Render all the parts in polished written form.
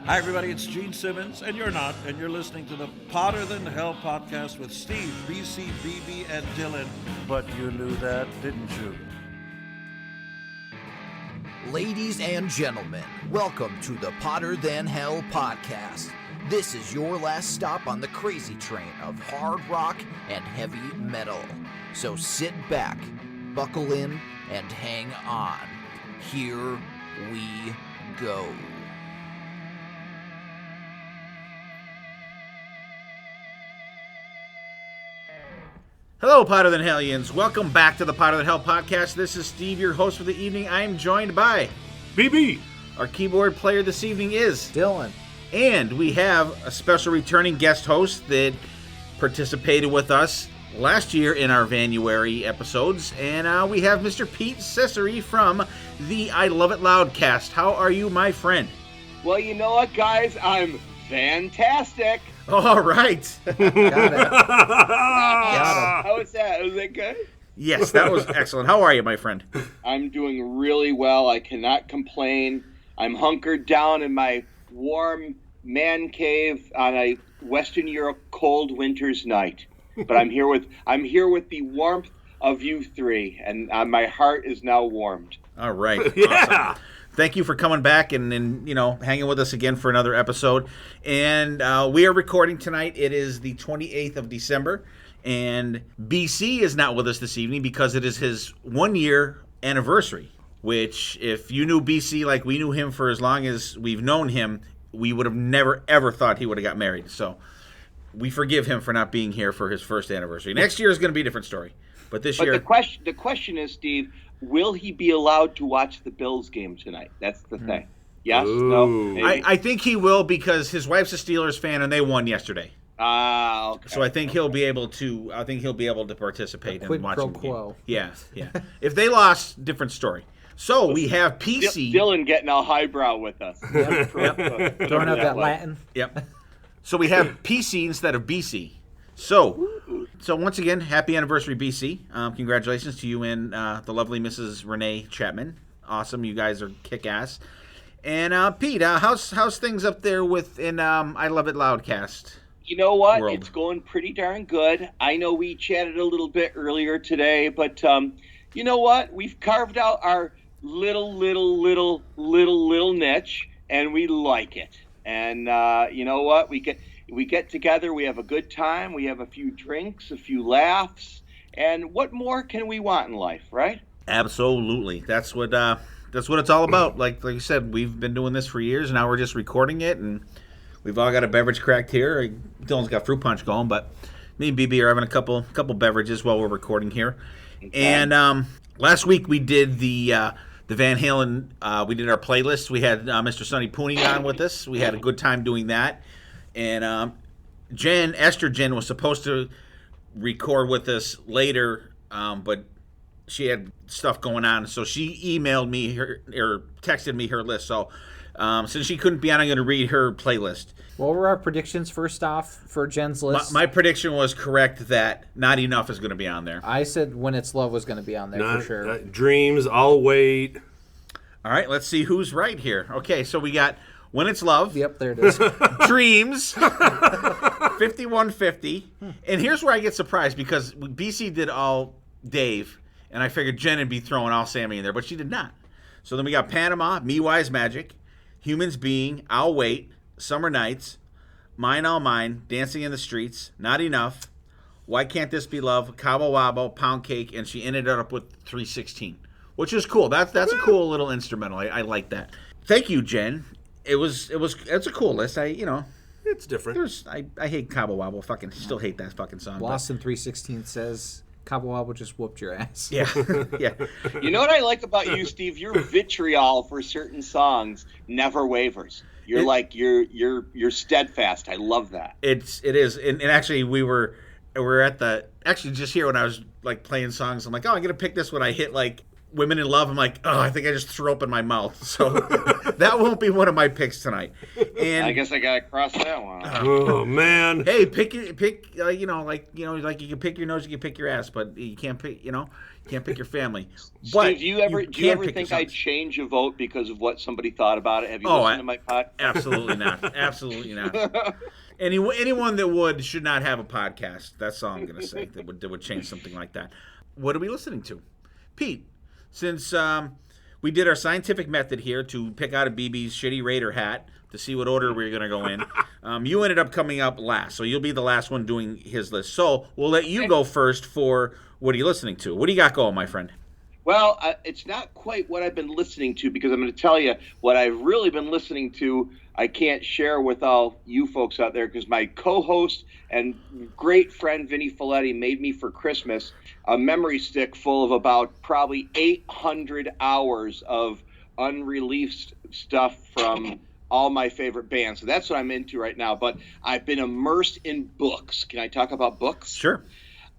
Hi, everybody. It's Gene Simmons, and you're not, and you're listening to the Potter Than Hell podcast with Steve, BC, BB, and Dylan. But you knew that, didn't you? Ladies and gentlemen, welcome to the Potter Than Hell podcast. This is your last stop on the crazy train of hard rock and heavy metal. So sit back, buckle in, and hang on. Here we go. Hello, Potter Than Hellions. Welcome back to the Potter Than Hell podcast. This is Steve, your host for the evening. I am joined by BB. Our keyboard player this evening is Dylan. And we have a special returning guest host that participated with us last year in our Vanuary episodes. And we have Mr. Pete Cecere from the I Love It LOUDcast. How are you, my friend? Well, you know what, guys? I'm fantastic. All right. Got it. How was that? Was that good? Yes, that was excellent. How are you, my friend? I'm doing really well. I cannot complain. I'm hunkered down in my warm man cave on a Western Europe cold winter's night. But I'm here with the warmth of you three, and my heart is now warmed. All right. Yeah. Awesome. Thank you for coming back and hanging with us again for another episode. And we are recording tonight. It is the 28th of December. And BC is not with us this evening because it is his 1-year anniversary, which if you knew BC like we knew him for as long as we've known him, we would have never, ever thought he would have got married. So we forgive him for not being here for his first anniversary. Next year is going to be a different story. But this year... the question is, Steve... will he be allowed to watch the Bills game tonight? That's the thing. Yes? Ooh. No? Maybe? I think he will because his wife's a Steelers fan and they won yesterday. Okay. So I think he'll be able to. I think he'll be able to participate in watching the game. Quo. Yeah. If they lost, different story. So we have PC. Dylan getting all highbrow with us. Yep. Throwing out that Latin. Yep. So we have PC instead of BC. So once again, happy anniversary, BC. Congratulations to you and the lovely Mrs. Renee Chapman. Awesome, you guys are kick-ass. And Pete, how's things up there within I Love It LOUDcast? You know what? World. It's going pretty darn good. I know we chatted a little bit earlier today, but you know what? We've carved out our little niche, and we like it. And you know what? We get together, we have a good time, we have a few drinks, a few laughs, and what more can we want in life, right? Absolutely. That's what it's all about. Like you said, we've been doing this for years, and now we're just recording it, and we've all got a beverage cracked here. Dylan's got fruit punch going, but me and BB are having a couple beverages while we're recording here. Okay. And last week we did the Van Halen. We did our playlist. We had Mr. Sonny Pooney on with us. We had a good time doing that. And Esther Jen was supposed to record with us later, but she had stuff going on, so she emailed me or texted me her list. So since she couldn't be on, I'm going to read her playlist. What were our predictions first off for Jen's list? My prediction was correct that Not Enough is going to be on there. I said When It's Love was going to be on there for sure. Dreams, I'll wait. All right, let's see who's right here. Okay, so we got When It's Love. Yep, there it is. Dreams. 5150. And here's where I get surprised because BC did all Dave, and I figured Jen would be throwing all Sammy in there, but she did not. So then we got Panama, Me Wise Magic, Humans Being, I'll Wait, Summer Nights, Mine All Mine, Dancing in the Streets, Not Enough, Why Can't This Be Love, Cabo Wabo, Pound Cake, and she ended up with 316, which is cool. That's a cool little instrumental. I like that. Thank you, Jen. It's a cool list. It's different. I hate Cabo Wabo. Still hate that fucking song. Lost in 316 says Cabo Wabo just whooped your ass. Yeah, yeah. You know what I like about you, Steve? Your vitriol for certain songs never wavers. You're steadfast. I love that. It is, and actually we're at the just here when I was like playing songs. I'm like, oh, I'm gonna pick this when I hit like Women in Love, I'm like, oh, I think I just threw up in my mouth. So that won't be one of my picks tonight. And I guess I gotta cross that one out. Oh man. hey, pick you know, like you can pick your nose, you can pick your ass, but you can't pick, you can't pick your family. But Steve, do you ever pick think your I'd sons. change a vote because of what somebody thought about it? Have you Oh, listened to my pod? Absolutely not. Absolutely not. Anyone that should not have a podcast. That's all I'm going to say. That would change something like that. What are we listening to, Pete? Since we did our scientific method here to pick out a BB's shitty Raider hat to see what order we're going to go in, you ended up coming up last, so you'll be the last one doing his list. So we'll let you go first for what are you listening to? What do you got going, my friend? Well, it's not quite what I've been listening to because I'm going to tell you what I've really been listening to. I can't share with all you folks out there because my co-host and great friend Vinny Folletti made me for Christmas a memory stick full of about probably 800 hours of unreleased stuff from all my favorite bands. So that's what I'm into right now. But I've been immersed in books. Can I talk about books? Sure.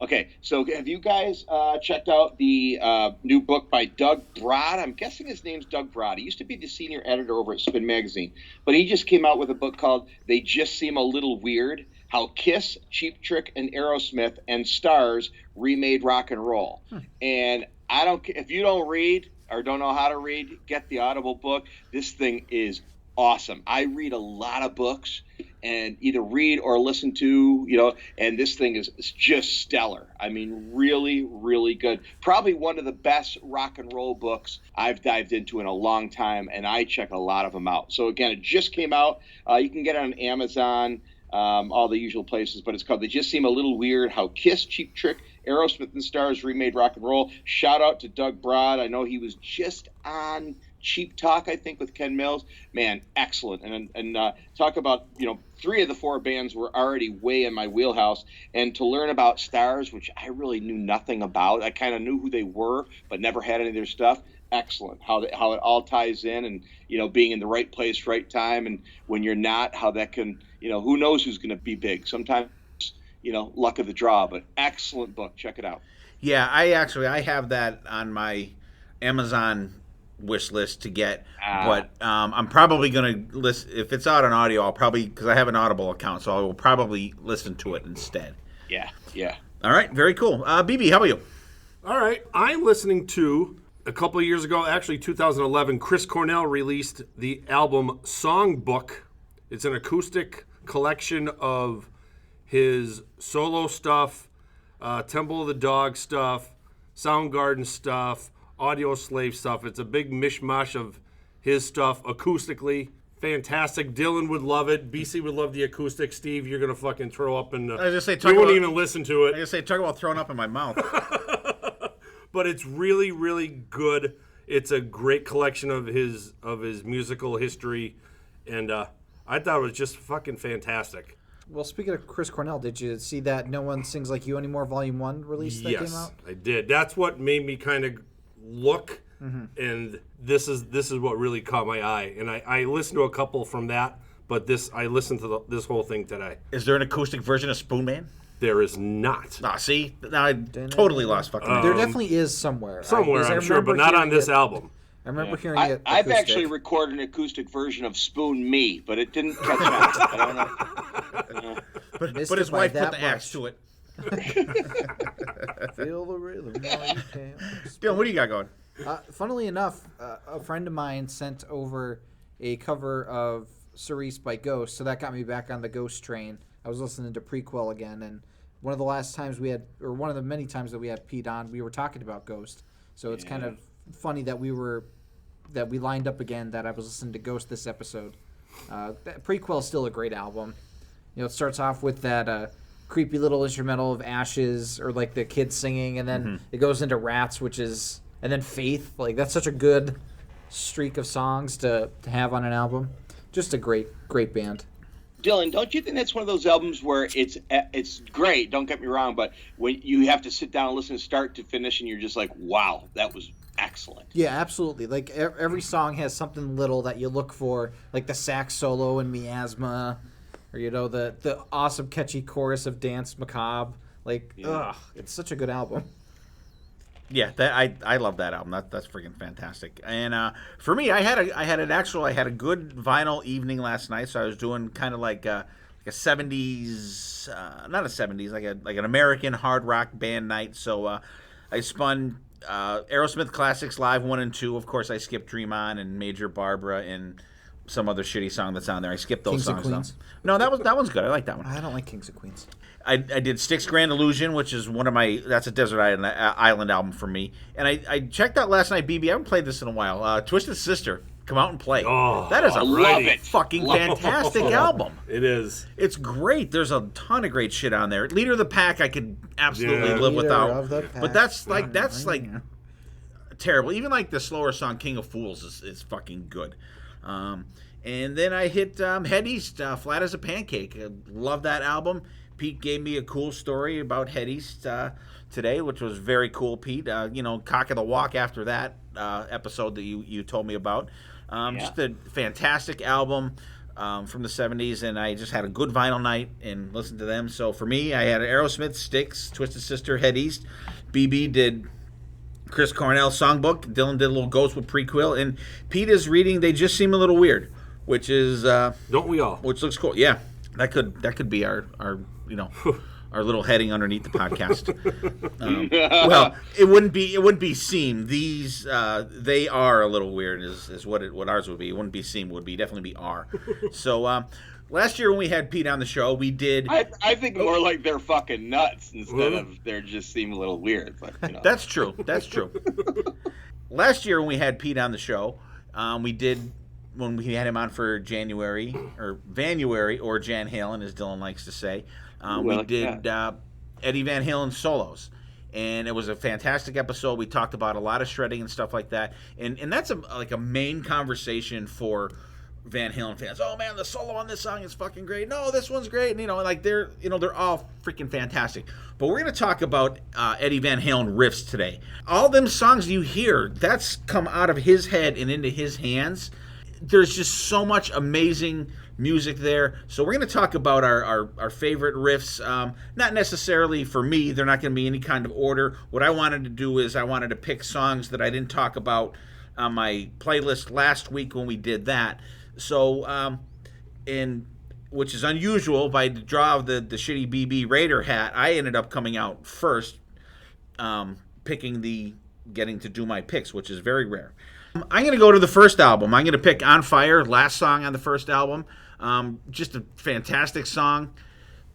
Okay, so have you guys checked out the new book by Doug Broad? I'm guessing his name's Doug Broad. He used to be the senior editor over at Spin Magazine, but he just came out with a book called They Just Seem a Little Weird, How Kiss, Cheap Trick, and Aerosmith and Stars Remade Rock and Roll. And I don't care if you don't read or don't know how to read, get the Audible book. This thing is awesome. I read a lot of books and either read or listen to, and this thing is just stellar. I mean, really, really good. Probably one of the best rock and roll books I've dived into in a long time, and I check a lot of them out. So again, it just came out. You can get it on Amazon, all the usual places, but it's called They Just Seem a Little Weird, How Kiss, Cheap Trick, Aerosmith and Stars Remade Rock and Roll. Shout out to Doug Broad. I know he was just on Cheap Talk, I think, with Ken Mills. Man, excellent. And talk about, 3 of the 4 bands were already way in my wheelhouse. And to learn about Stars, which I really knew nothing about, I kind of knew who they were, but never had any of their stuff. Excellent. How it all ties in and, being in the right place, right time. And when you're not, how that can, who knows who's going to be big. Sometimes, luck of the draw, but excellent book. Check it out. Yeah, I have that on my Amazon wish list to get, but I'm probably going to listen. If it's out on audio, I'll probably, because I have an Audible account, so I will probably listen to it instead. Yeah. All right, very cool. BB, how about you? All right, I'm listening to, a couple of years ago, actually 2011, Chris Cornell released the album Songbook. It's an acoustic collection of his solo stuff, Temple of the Dog stuff, Soundgarden stuff, Audio Slave stuff. It's a big mishmash of his stuff acoustically. Fantastic. Dylan would love it. BC would love the acoustic. Steve, you're going to fucking throw up in the... I was just say, you wouldn't even listen to it. I just say, talk about throwing up in my mouth. But it's really, really good. It's a great collection of his musical history, and I thought it was just fucking fantastic. Well, speaking of Chris Cornell, did you see that No One Sings Like You Anymore Volume 1 release that came out? Yes, I did. That's what made me kind of look, and this is what really caught my eye. And I listened to a couple from that, but I listened to this whole thing today. Is there an acoustic version of Spoon Man? There is not. See? Now I totally lost fucking There definitely is somewhere. I'm sure, but not on this album. I remember hearing it. I've acoustic. actually recorded an acoustic version of Spoon Me, but it didn't catch on. I don't know. But Missed his it by wife put that the axe much. to it. Feel the rhythm while you can. Dylan, what do you got going? Funnily enough, a friend of mine sent over a cover of Cerise by Ghost, so that got me back on the Ghost train. I was listening to Prequel again, and one of the last times we had, or one of the many times that we had Pete on, we were talking about Ghost. So it's kind of funny that we lined up again, that I was listening to Ghost this episode. Prequel is still a great album. It starts off with that creepy little instrumental of Ashes, or like the kids singing, and then it goes into Rats, and then Faith. Like, that's such a good streak of songs to have on an album. Just a great band. Dylan, don't you think that's one of those albums where it's great, don't get me wrong, but when you have to sit down and listen to start to finish and you're just like, wow, that was excellent. Yeah, absolutely. Like, every song has something little that you look for, like the sax solo in Miasma, or, the awesome catchy chorus of Dance Macabre. Like, it's such a good album. Yeah, I love that album. That's freaking fantastic. And for me, I had a good vinyl evening last night. So I was doing kind of like a '70s, not a '70s, like an American hard rock band night. So I spun Aerosmith Classics Live 1 and 2. Of course, I skipped Dream On and Major Barbara and some other shitty song that's on there. I skipped those Kings of songs Queens. though. No, that one's good. I like that one. I don't like Kings of Queens. I did Styx Grand Illusion, which is that's a Desert Island album for me. And I checked out last night, BB. I haven't played this in a while. Twisted Sister, Come Out and Play. Oh, that is a love it. fucking fantastic album. It is. It's great. There's a ton of great shit on there. Leader of the Pack, I could absolutely Yeah. live Leader without. of the Pack. But that's like terrible. Even like the slower song King of Fools is fucking good. And then I hit Head East, Flat as a Pancake. I love that album. Pete gave me a cool story about Head East today, which was very cool, Pete. Cock of the Walk after that episode that you told me about. Just a fantastic album from the 70s, and I just had a good vinyl night and listened to them. So for me, I had Aerosmith, Styx, Twisted Sister, Head East. BB did Chris Cornell's songbook. Dylan did a little Ghostwood prequel, and Pete is reading They Just Seem a Little Weird, which is Don't we all? which looks cool. Yeah, that could be our our little heading underneath the podcast. Well, it wouldn't be seem. These they are a little weird is what ours would be. It wouldn't be seem. It would be definitely be are. So last year when we had Pete on the show, we did. I think more like they're fucking nuts instead of they're just seem a little weird. But, That's true. That's true. Last year when we had Pete on the show, we did when we had him on for Vanuary or Jan Halen, as Dylan likes to say. We did Eddie Van Halen solos, and it was a fantastic episode. We talked about a lot of shredding and stuff like that, and that's a main conversation for Van Halen fans. Oh man, the solo on this song is fucking great. No, this one's great. And they're all freaking fantastic. But we're gonna talk about Eddie Van Halen riffs today. All them songs you hear, that's come out of his head and into his hands. There's just so much amazing music there. So we're going to talk about our favorite riffs. Not necessarily for me. They're not going to be any kind of order. What I wanted to do is I wanted to pick songs that I didn't talk about on my playlist last week when we did that. So, which is unusual by the draw of the shitty BB Raider hat, I ended up coming out first, getting to do my picks, which is very rare. I'm going to go to the first album. I'm going to pick On Fire, last song on the first album. Just a fantastic song.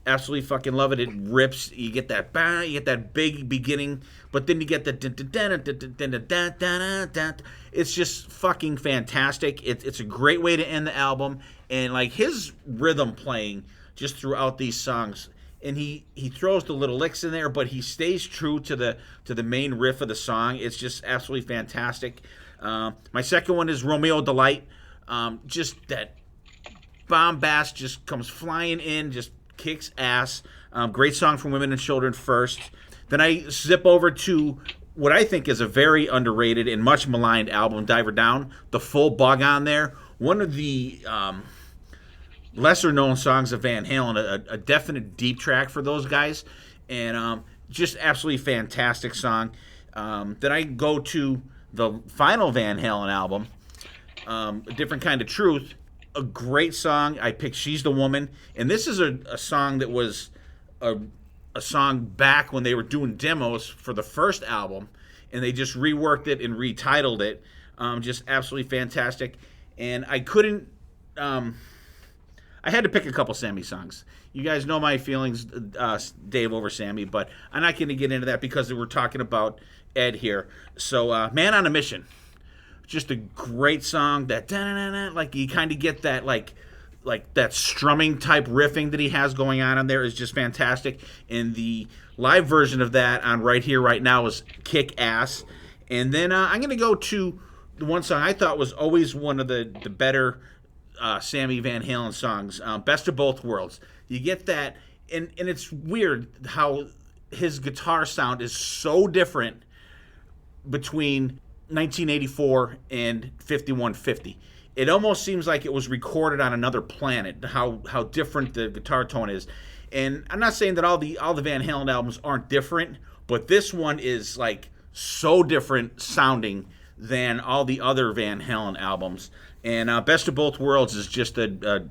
Absolutely fucking love it. It rips. You get that bang, you get that big beginning, but then you get the it's just fucking fantastic. It's a great way to end the album, and like his rhythm playing just throughout these songs. And he throws the little licks in there, but he stays true to the main riff of the song. It's just absolutely fantastic. My second one is Romeo Delight. Just that bombast just comes flying in, just kicks ass. Great song from Women and Children first. Then I zip over to what I think is a very underrated and much maligned album, Diver Down. The full bug on there. One of the lesser known songs of Van Halen, a definite deep track for those guys. And just absolutely fantastic song. Then I go to the final Van Halen album, A Different Kind of Truth. A great song. I picked She's the Woman. And this is a song that was a song back when they were doing demos for the first album. And they just reworked it and retitled it. Just absolutely fantastic. And I couldn't... I had to pick a couple Sammy songs. You guys know my feelings, Dave, over Sammy, but I'm not going to get into that because we're talking about Ed here. So, Man on a Mission. Just a great song. That like you kind of get that like that strumming type riffing that he has going on there is just fantastic. And the live version of that on Right Here, Right Now is kick ass. And then I'm going to go to the one song I thought was always one of the better Sammy Van Halen songs, Best of Both Worlds. You get that, and it's weird how his guitar sound is so different between 1984 and 5150. It almost seems like it was recorded on another planet, how different the guitar tone is. And I'm not saying that all the Van Halen albums aren't different, but this one is like so different sounding than all the other Van Halen albums. And Best of Both Worlds is just a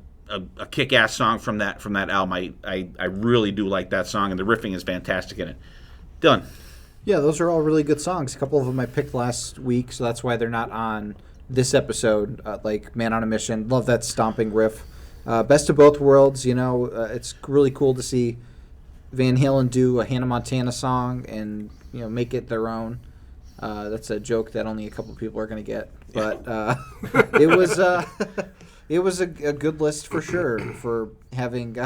kick-ass song from that album. I really do like that song, and the riffing is fantastic in it. Dylan. Yeah, those are all really good songs. A couple of them I picked last week, so that's why they're not on this episode, like Man on a Mission. Love that stomping riff. Best of Both Worlds, it's really cool to see Van Halen do a Hannah Montana song and, make it their own. That's a joke that only a couple people are going to get. But it was a good list for sure for having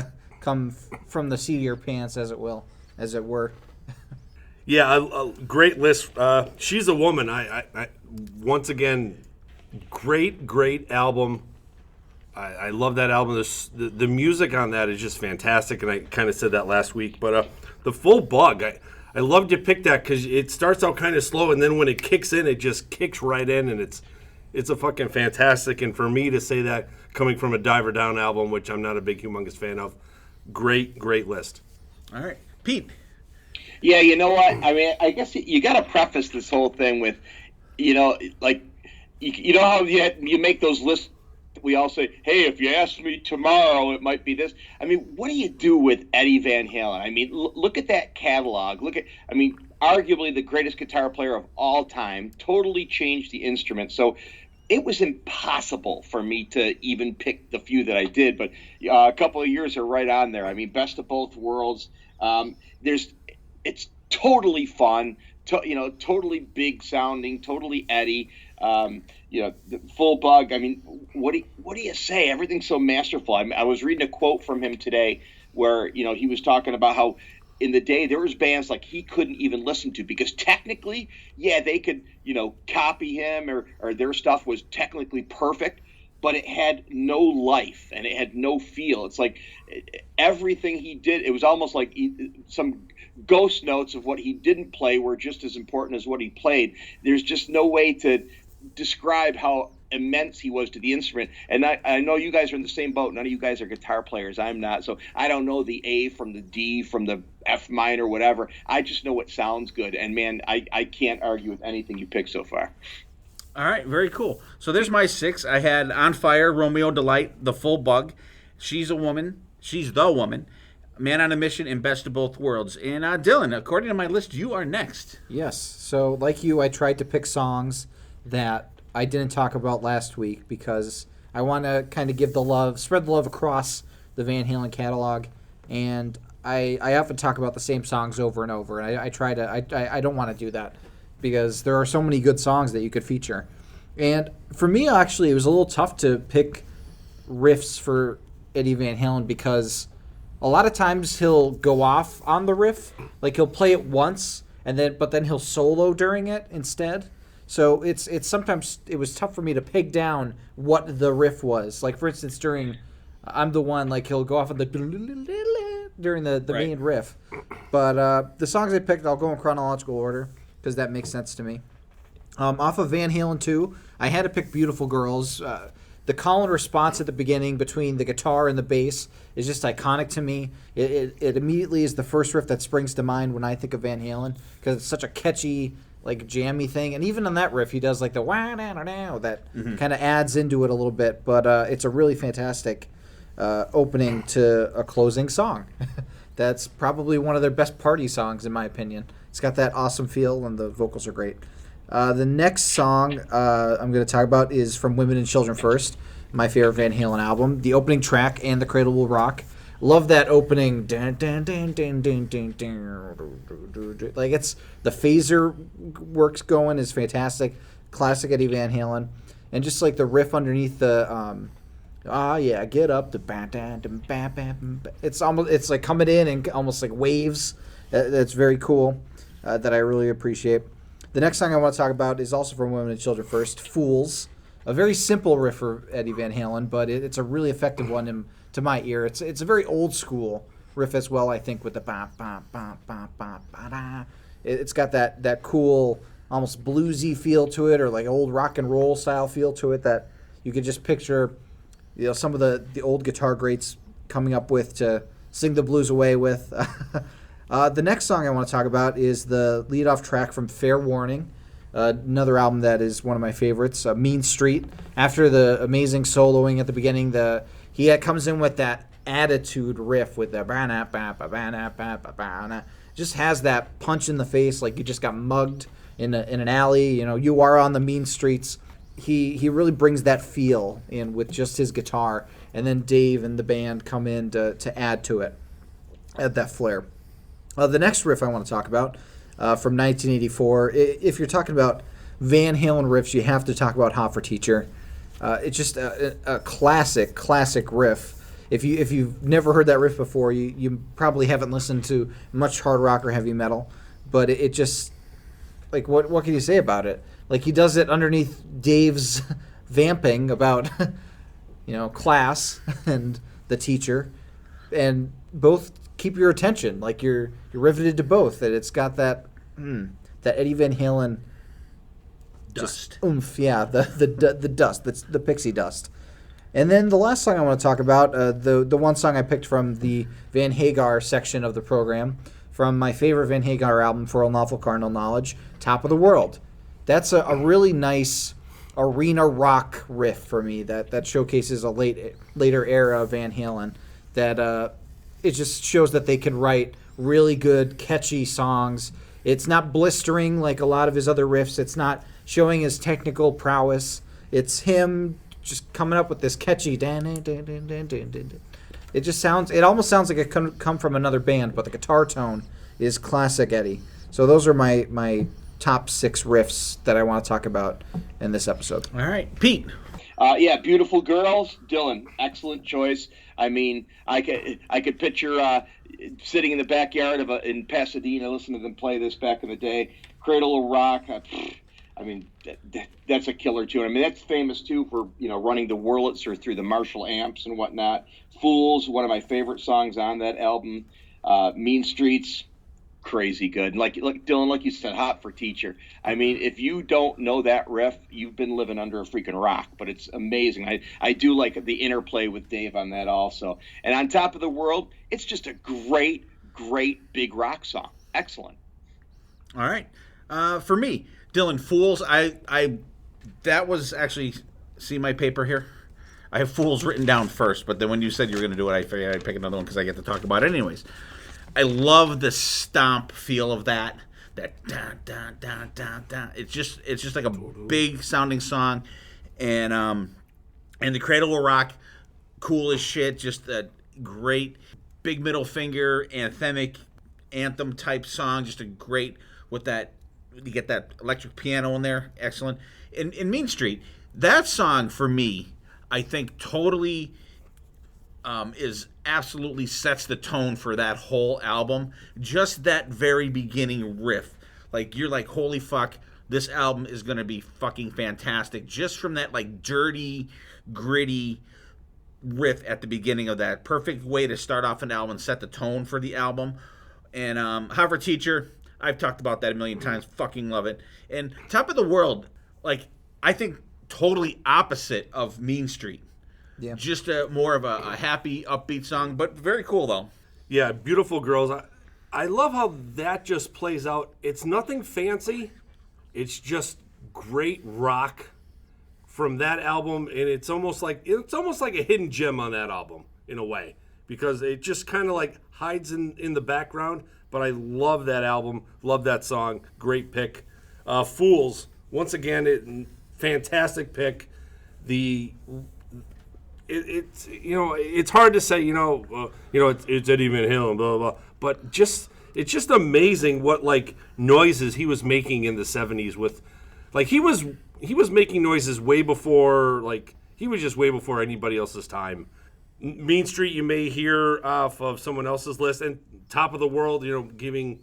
come from the seat of your pants, as it were. Yeah, a great list. She's a Woman. I once again, great album. I love that album. The music on that is just fantastic, and I kind of said that last week. But the Full Bug, I loved you pick that because it starts out kind of slow, and then when it kicks in, it just kicks right in, and it's a fucking fantastic. And for me to say that coming from a Diver Down album, which I'm not a big humongous fan of, great list. All right, Pete. Yeah, you know what? I mean, I guess you got to preface this whole thing with, like, you know how you make those lists. We all say, hey, if you ask me tomorrow, it might be this. I mean, what do you do with Eddie Van Halen? I mean, look at that catalog. Arguably the greatest guitar player of all time, totally changed the instrument. So it was impossible for me to even pick the few that I did, but a couple of years are right on there. I mean, Best of Both Worlds. It's totally fun, totally big sounding, totally Eddie. The Full Bug. I mean, what do you say? Everything's so masterful. I was reading a quote from him today where he was talking about how in the day there was bands like he couldn't even listen to because technically, yeah, they could copy him or their stuff was technically perfect, but it had no life and it had no feel. It's like everything he did, it was almost like some ghost notes of what he didn't play were just as important as what he played. There's just no way to describe how immense he was to the instrument. And I know you guys are in the same boat. None of you guys are guitar players. I'm not. So I don't know the A from the D from the F minor, whatever. I just know it sounds good. And, man, I can't argue with anything you picked so far. All right, very cool. So there's my 6. I had On Fire, Romeo Delight, The Full Bug, She's a Woman, She's the Woman, Man on a Mission, and Best of Both Worlds. And Dylan, according to my list, you are next. Yes. So like you, I tried to pick songs that I didn't talk about last week because I want to kind of spread the love across the Van Halen catalog. And I often talk about the same songs over and over. And I don't want to do that because there are so many good songs that you could feature. And for me, actually, it was a little tough to pick riffs for Eddie Van Halen because a lot of times he'll go off on the riff, like he'll play it once but then he'll solo during it instead. So it's sometimes it was tough for me to peg down what the riff was. Like for instance, during I'm the One, like he'll go off on the during the right. main riff. But the songs I picked, I'll go in chronological order because that makes sense to me. Off of Van Halen 2, I had to pick Beautiful Girls. The call and response at the beginning between the guitar and the bass is just iconic to me. It immediately is the first riff that springs to mind when I think of Van Halen because it's such a catchy, like jammy thing. And even on that riff, he does like the wah-da-da-da that kind of adds into it a little bit. But it's a really fantastic opening to a closing song. That's probably one of their best party songs, in my opinion. It's got that awesome feel, and the vocals are great. The next song I'm going to talk about is from Women and Children First, my favorite Van Halen album. The opening track and The Cradle Will Rock. Love that opening. Like it's the phaser works going is fantastic. Classic Eddie Van Halen. And just like the riff underneath the get up the it's like coming in and almost like waves. That's very cool. That I really appreciate. The next song I want to talk about is also from Women and Children First, Fools. A very simple riff for Eddie Van Halen, but it's a really effective one to my ear. It's a very old school riff as well, I think, with the ba ba ba ba ba ba da. It's got that cool, almost bluesy feel to it, or like old rock and roll style feel to it that you could just picture, some of the old guitar greats coming up with to sing the blues away with. The next song I want to talk about is the lead-off track from Fair Warning, another album that is one of my favorites, Mean Street. After the amazing soloing at the beginning, he comes in with that attitude riff with the just has that punch in the face like you just got mugged in an alley. You are on the mean streets. He really brings that feel in with just his guitar, and then Dave and the band come in to add to it, add that flair. The next riff I want to talk about from 1984, if you're talking about Van Halen riffs, you have to talk about Hot for Teacher. It's just a classic riff. If you've never heard that riff before, you probably haven't listened to much hard rock or heavy metal. But it just, like, what can you say about it? Like, he does it underneath Dave's vamping about, class and the teacher, and both keep your attention. Like, you're riveted to both. And it's got that Eddie Van Halen Dust. Oomph, yeah, the dust, that's the pixie dust. And then the last song I want to talk about, the one song I picked from the Van Hagar section of the program, from my favorite Van Hagar album, For All Lawful Carnal Knowledge, Top of the World. That's a really nice arena rock riff for me that showcases a later era of Van Halen, that it just shows that they can write really good, catchy songs. It's not blistering like a lot of his other riffs. It's not showing his technical prowess. It's him just coming up with this catchy it almost sounds like it come from another band, but the guitar tone is classic Eddie. So those are my top 6 riffs that I want to talk about in this episode. All right, Pete. Beautiful Girls, Dylan, excellent choice. I mean, I could picture sitting in the backyard in Pasadena, listening to them play this back in the day. Cradle of Rock. That's a killer tune. I mean, that's famous too for running the Wurlitzer through the Marshall amps and whatnot. Fools, one of my favorite songs on that album. Mean Streets, crazy good. And like Dylan, like you said, Hot for Teacher. I mean, if you don't know that riff, you've been living under a freaking rock. But it's amazing. I do like the interplay with Dave on that also. And on Top of the World, it's just a great big rock song. Excellent. All right, for me, Dylan, Fools. That was actually, see my paper here? I have Fools written down first, but then when you said you were going to do it, I figured I'd pick another one because I get to talk about it anyways. I love the stomp feel of that dun, dun, dun, dun, dun. It's just like a big sounding song, and the Cradle Will Rock, cool as shit. Just a great big middle finger anthemic anthem type song. Just a great with that. You get that electric piano in there, excellent. In Mean Street, that song for me, I think totally is absolutely sets the tone for that whole album. Just that very beginning riff, like you're like, holy fuck, this album is gonna be fucking fantastic. Just from that like dirty, gritty riff at the beginning of that, perfect way to start off an album and set the tone for the album. And Hot for Teacher, I've talked about that a million times. Fucking love it. And Top of the World, like, I think totally opposite of Mean Street. Yeah. Just more of a happy, upbeat song, but very cool, though. Yeah, Beautiful Girls. I love how that just plays out. It's nothing fancy. It's just great rock from that album, and it's almost like a hidden gem on that album in a way, because it just kind of like hides in the background. But I love that album, love that song, great pick. Fools, once again, fantastic pick. It's hard to say, it's Eddie Van Halen, blah blah blah. But it's just amazing what like noises he was making in the '70s with, like he was making noises way before, like he was just way before anybody else's time. Mean Street, you may hear off of someone else's list, and Top of the World, giving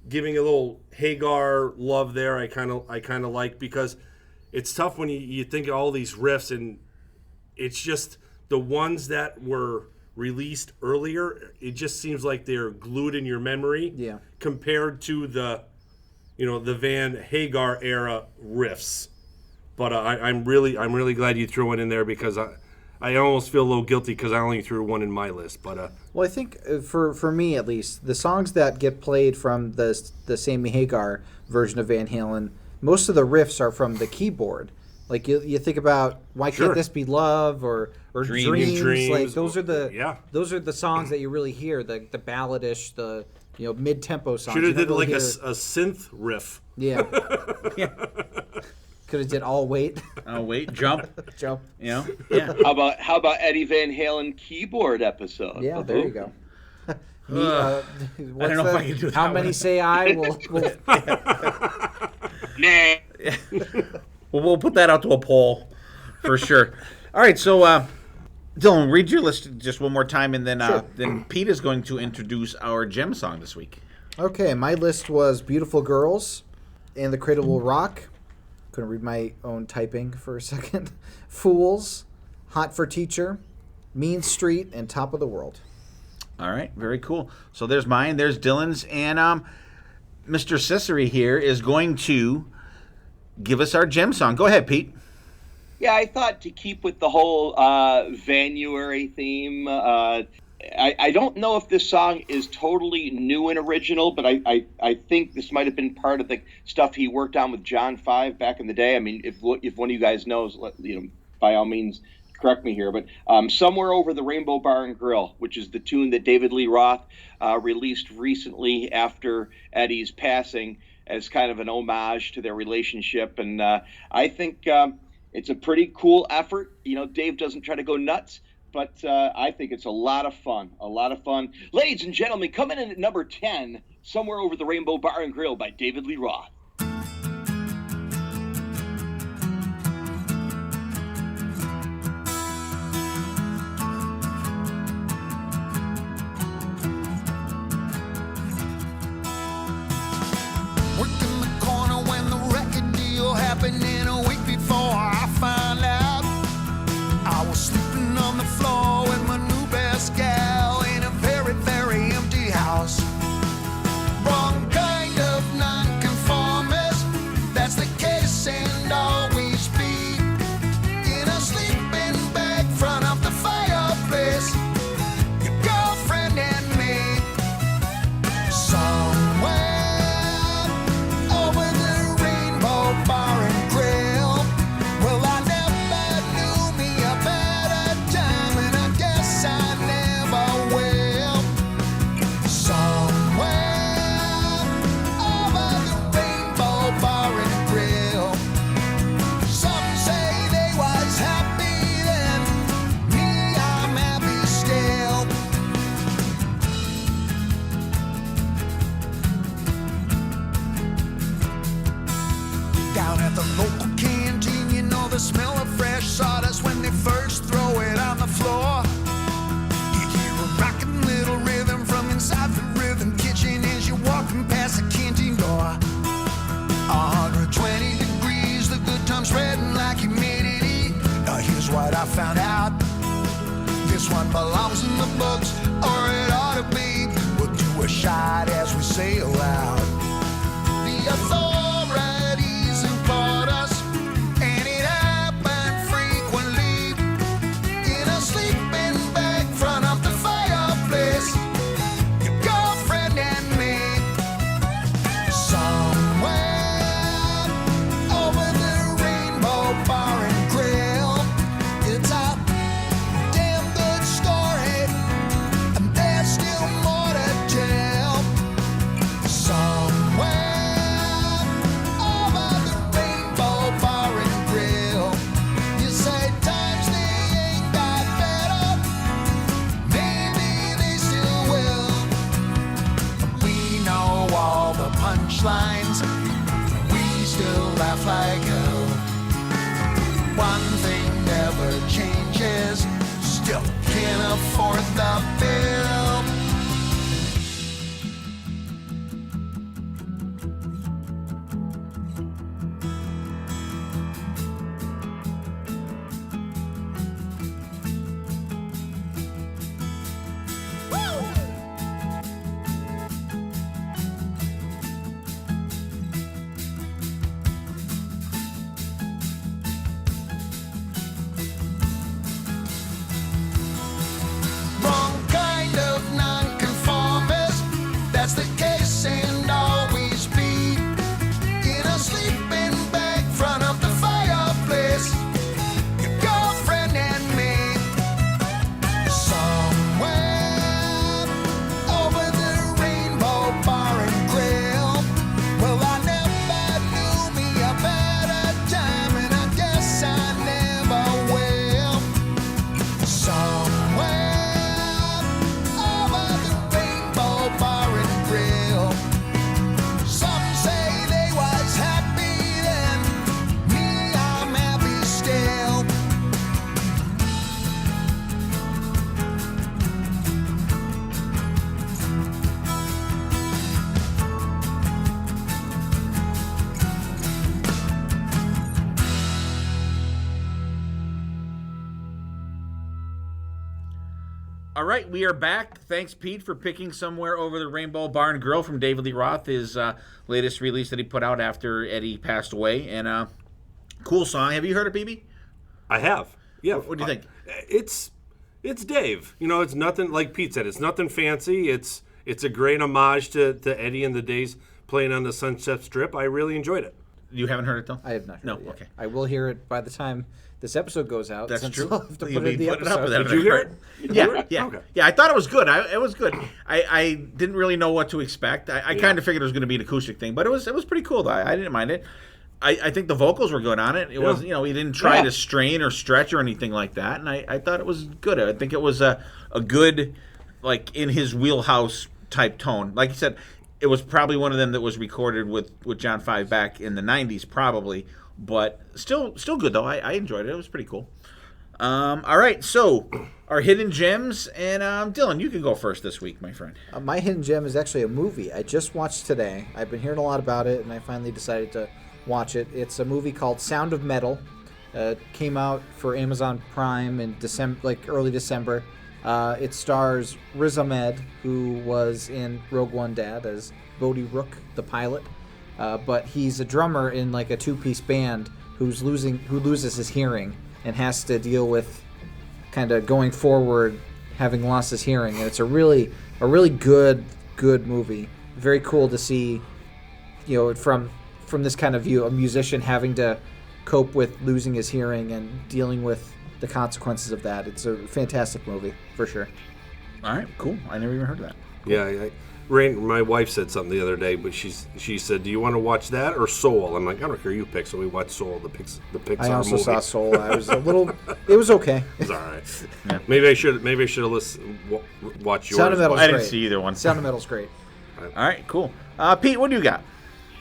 a little Hagar love there. I kind of like, because it's tough when you think of all these riffs, and it's just the ones that were released earlier. It just seems like they're glued in your memory. Yeah. Compared to the Van Hagar-era riffs. But I'm really glad you threw it in there, because I almost feel a little guilty because I only threw one in my list. But Well, I think for me at least, the songs that get played from the Sammy Hagar version of Van Halen, most of the riffs are from the keyboard. Like you think about Why Sure. Can't This Be Love or Dreams. Like those are the songs that you really hear, the balladish, the mid tempo songs. should have You did don't like really a synth riff. yeah. Could have did All Wait. Oh wait, jump. Jump. Yeah. How about Eddie Van Halen keyboard episode? Yeah, there you go. I don't know if I can do that How one. many say I will Nah. Well, we'll put that out to a poll for sure. All right, so Dylan, read your list just one more time, and then then Pete is going to introduce our gem song this week. Okay, my list was Beautiful Girls and The Cradle Will Rock. Couldn't read my own typing for a second. Fools, Hot for Teacher, Mean Street, and Top of the World. All right, very cool. So there's mine, there's Dylan's, and Mr. Cecere here is going to give us our gem song. Go ahead, Pete. Yeah, I thought to keep with the whole Vanuary theme. I don't know if this song is totally new and original, but I think this might have been part of the stuff he worked on with John 5 back in the day. I mean, if one of you guys knows, by all means, correct me here. But Somewhere Over the Rainbow Bar and Grill, which is the tune that David Lee Roth released recently after Eddie's passing as kind of an homage to their relationship. And I think it's a pretty cool effort. Dave doesn't try to go nuts, but I think it's a lot of fun. Ladies and gentlemen, coming in at number 10, Somewhere Over the Rainbow Bar and Grill by David Lee Roth. Worked in the corner when the record deal happened, and a week before I found out, I was sleeping on the floor with my new best gal in a very, very empty house. Wrong kind of nonconformist, that's the case and always be. In a sleeping bag front of the fireplace, your girlfriend and me. Somewhere over the rainbow bar and grill. Well, I never knew me a better time, and I guess I never will. Somewhere over the rainbow bar and grill. Some say they was happy then, me, I'm happy still. Down at the local canteen, you know the smell of fresh sawdust when they first throw it on the floor. You hear a rockin' little rhythm from inside the rhythm kitchen as you're walking past the canteen door. 120 degrees, the good time's spreading like humidity. Now here's what I found out. This one belongs in the books, or it ought to be. We'll do a shot as we say aloud. The authorities implored us, and it happened frequently. In a sleeping bag front of the fireplace, your girlfriend and me. Somewhere over the rainbow bar and grill. It's a damn good story, and there's still more to tell. Somewhere over the rainbow bar and grill. You say times they ain't got better, maybe they still will. We know all the punchlines, we still laugh like hell. One thing never changes, still can't afford the bill. All right, we are back. Thanks, Pete, for picking Somewhere Over the Rainbow Bar and Grill from David Lee Roth, his latest release that he put out after Eddie passed away. And cool song. Have you heard it, BB? I have. Yeah. What do you think? It's Dave. You know, it's nothing, like Pete said, it's nothing fancy. It's a great homage to Eddie and the days playing on the Sunset Strip. I really enjoyed it. You haven't heard it, though? I have not heard No, it yet. okay. I will hear it by the time this episode goes out. That's since true. I'll have to You'll put it in be the putting it up episode. with that. Did you hear it? Yeah. Okay. Yeah, I thought it was good. It was good. I didn't really know what to expect. I kind of figured it was going to be an acoustic thing, but it was pretty cool, though. I didn't mind it. I think the vocals were good on it. It was, he didn't try to strain or stretch or anything like that, and I thought it was good. I think it was a good, like, in his wheelhouse type tone. Like you said, it was probably one of them that was recorded with John Five back in the 90s, probably, but still good, though. I enjoyed it. It was pretty cool. All right, so our hidden gems, and Dylan, you can go first this week, my friend. My hidden gem is actually a movie I just watched today. I've been hearing a lot about it, and I finally decided to watch it. It's a movie called Sound of Metal. Came out for Amazon Prime in early December. It stars Riz Ahmed, who was in Rogue One Dad as Bodhi Rook, the pilot. But he's a drummer in like a two-piece band who loses his hearing and has to deal with kind of going forward having lost his hearing. And it's a really good movie. Very cool to see, from this kind of view, a musician having to cope with losing his hearing and dealing with the consequences of that. It's a fantastic movie, for sure. All right, cool. I never even heard of that. Yeah, Rain, my wife said something the other day, but she said, "Do you want to watch that or Soul?" I'm like, "I don't care, you pick." So we watched Soul, the Pixar movie. I also saw Soul. I was it was okay. It's all right. Yeah. Maybe I should have watched yours. Sound of Metal's I didn't great. see either one. Sound of Metal's great. All right, cool. Pete, what do you got?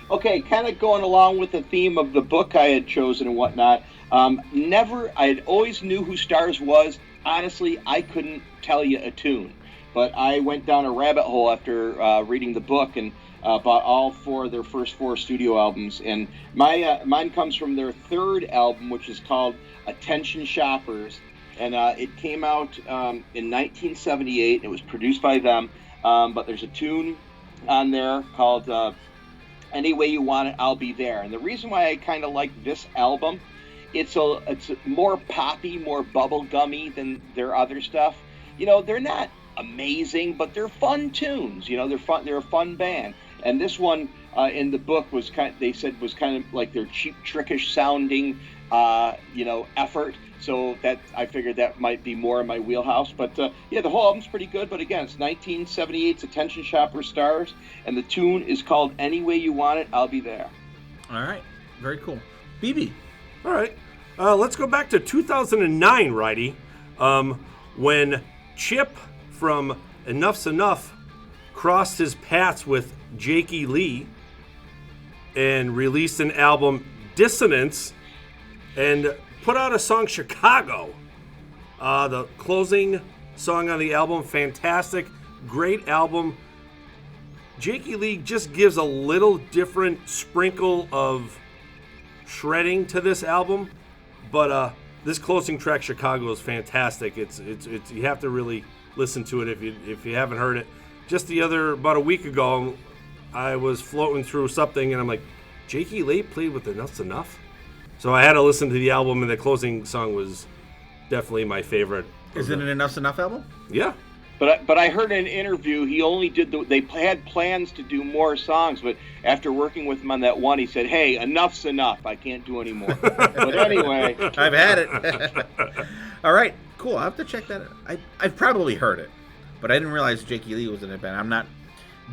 Okay, kind of going along with the theme of the book I had chosen and whatnot. I always knew who Stars was. Honestly, I couldn't tell you a tune. But I went down a rabbit hole after reading the book and bought all their first four studio albums. And mine comes from their third album, which is called Attention Shoppers. And it came out in 1978. It was produced by them. But there's a tune on there called Any Way You Want It, I'll Be There. And the reason why I kind of like this album, it's more poppy, more bubblegummy than their other stuff. They're not amazing, but they're fun tunes. They're fun. They're a fun band. And this one in the book was kind of like their cheap, trickish sounding, effort. So that I figured that might be more in my wheelhouse. But the whole album's pretty good. But again, it's 1978's Attention Shopper Stars, and the tune is called Any Way You Want It, I'll Be There. All right, very cool. BB. All right. Let's go back to 2009, Righty, when Chip from Enough's Enough crossed his paths with Jakey Lee and released an album, Dissonance, and put out a song, Chicago. The closing song on the album, fantastic, great album. Jakey Lee just gives a little different sprinkle of shredding to this album, but this closing track, Chicago, is fantastic. It's you have to really listen to it if you haven't heard it. Just about a week ago, I was floating through something and I'm like, Jakey Lee played with Enough's Enough? So I had to listen to the album, and the closing song was definitely my favorite. Is it an Enough's Enough album? Yeah. But I heard in an interview he only did they had plans to do more songs, but after working with him on that one, he said, "Hey, enough's enough. I can't do any more." But anyway, I've had it. All right, cool. I'll have to check that out. I've probably heard it, but I didn't realize Jakey Lee was in it. I'm not.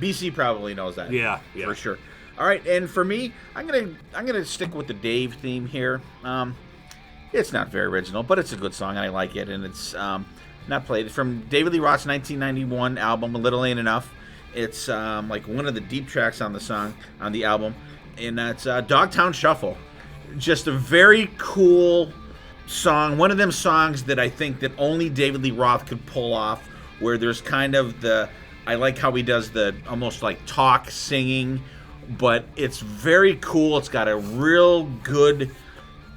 BC probably knows that. Yeah, for sure. All right, and for me, I'm gonna stick with the Dave theme here. It's not very original, but it's a good song and I like it, and it's not played. It's from David Lee Roth's 1991 album, A Little Ain't Enough. It's like one of the deep tracks on the album, and that's Dogtown Shuffle. Just a very cool song. One of them songs that I think that only David Lee Roth could pull off, where there's kind of I like how he does the almost like talk singing, but it's very cool. It's got a real good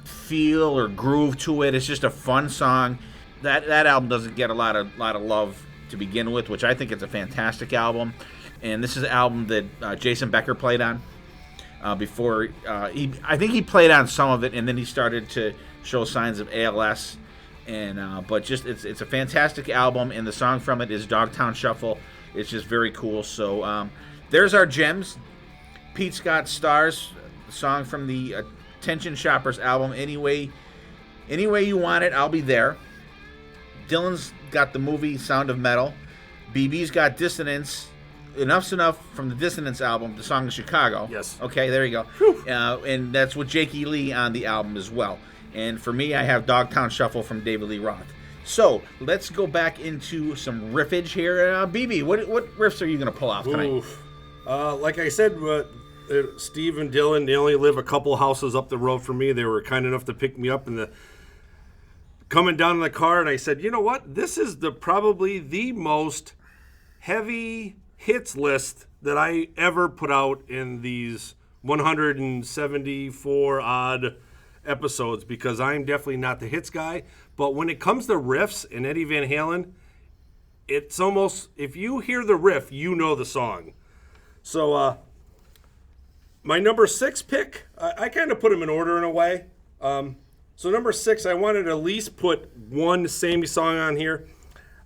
feel or groove to it. It's just a fun song. That album doesn't get a lot of love to begin with, which I think is a fantastic album. And this is an album that Jason Becker played on before. I think he played on some of it, and then he started to show signs of ALS. And but just it's a fantastic album, and the song from it is Dogtown Shuffle. It's just very cool. So there's our gems. Pete's got Stars, song from the Attention Shoppers album. Anyway you want it, I'll be there. Dylan's got the movie Sound of Metal. BB's got Dissonance. Enough's Enough from the Dissonance album, the song of Chicago. Yes. Okay, there you go. And that's with Jakey Lee on the album as well. And for me, I have Dogtown Shuffle from David Lee Roth. So let's go back into some riffage here. BB, what riffs are you going to pull off tonight? Oof. Like I said, Steve and Dylan, they only live a couple houses up the road from me. They were kind enough to pick me up coming down in the car, and I said, you know what? This is probably the most heavy hits list that I ever put out in these 174 odd episodes, because I'm definitely not the hits guy. But when it comes to riffs and Eddie Van Halen, it's almost, if you hear the riff, you know the song. So my number 6 pick, I kind of put them in order in a way. So number 6, I wanted to at least put one Sammy song on here,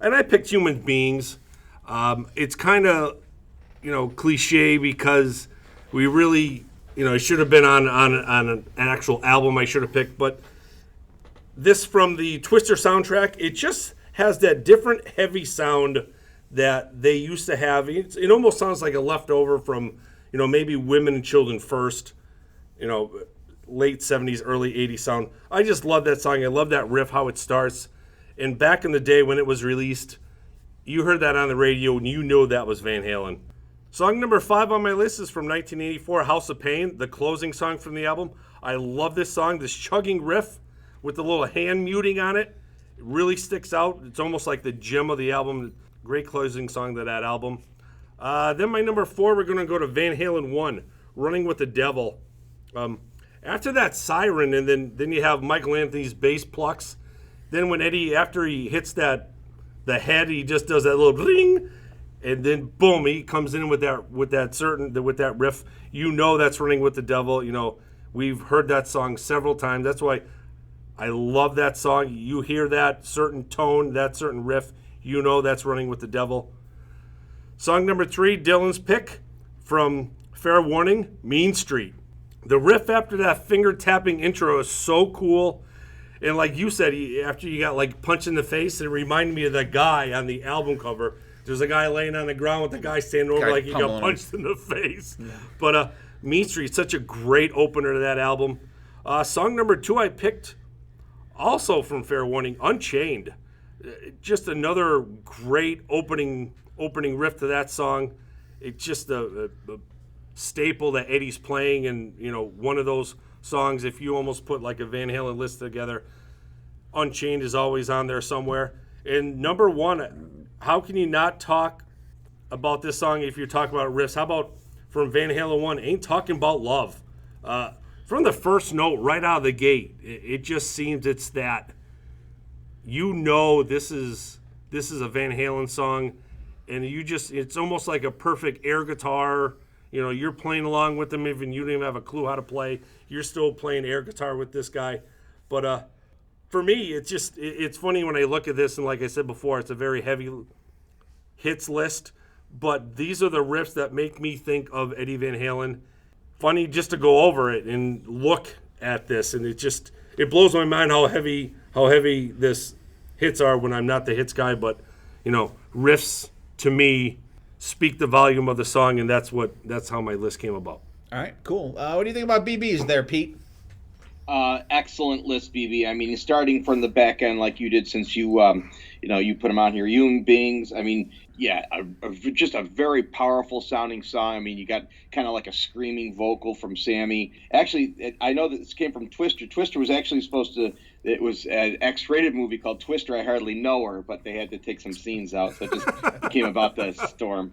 and I picked Human Beings. It's kind of, cliche, because we really, it should have been on an actual album I should have picked, but this from the Twister soundtrack, it just has that different heavy sound that they used to have. It almost sounds like a leftover from, maybe Women and Children First, late 70s, early 80s sound. I just love that song. I love that riff, how it starts. And back in the day when it was released, you heard that on the radio and you knew that was Van Halen. Song number 5 on my list is from 1984, House of Pain, the closing song from the album. I love this song, this chugging riff with the little hand muting on it. It really sticks out. It's almost like the gem of the album. Great closing song to that album. Then my number 4, we're going to go to Van Halen 1, Running with the Devil. After that siren, and then you have Michael Anthony's bass plucks. Then when Eddie, after he hits the head, he just does that little bling, and then boom, he comes in with that riff. That's Running with the Devil. We've heard that song several times. That's why I love that song. You hear that certain tone, that certain riff, that's Running with the Devil. Song number 3, Dylan's pick from Fair Warning, Mean Street. The riff after that finger-tapping intro is so cool. And like you said, after you got punched in the face, it reminded me of that guy on the album cover. There's a guy laying on the ground with the guy standing over like he got punched in the face. Yeah. But Mean Street, such a great opener to that album. Song number 2 I picked, also from Fair Warning, Unchained. Just another great opening riff to that song. It's just a staple that Eddie's playing, and one of those songs, if you almost put like a Van Halen list together, Unchained is always on there somewhere. And number 1, how can you not talk about this song if you're talking about riffs? How about from Van Halen 1, Ain't Talking About Love? From the first note right out of the gate, it just seems it's that, this is a Van Halen song, and it's almost like a perfect air guitar. You're playing along with them even you don't even have a clue how to play. You're still playing air guitar with this guy. But for me, it's funny when I look at this, and like I said before, it's a very heavy hits list. But these are the riffs that make me think of Eddie Van Halen. Funny just to go over it and look at this, and it blows my mind how heavy this hits are when I'm not the hits guy. But riffs to me speak the volume of the song, and that's how my list came about. All right, cool. What do you think about BB's there, Pete? Excellent list, BB. I mean, starting from the back end like you did, since you you put them on here. Human Beings. I mean, yeah, just a very powerful sounding song. I mean, you got kind of like a screaming vocal from Sammy. Actually, I know that this came from Twister. Twister was actually it was an X-rated movie called Twister, I Hardly Know Her, but they had to take some scenes out, so it just became about the storm,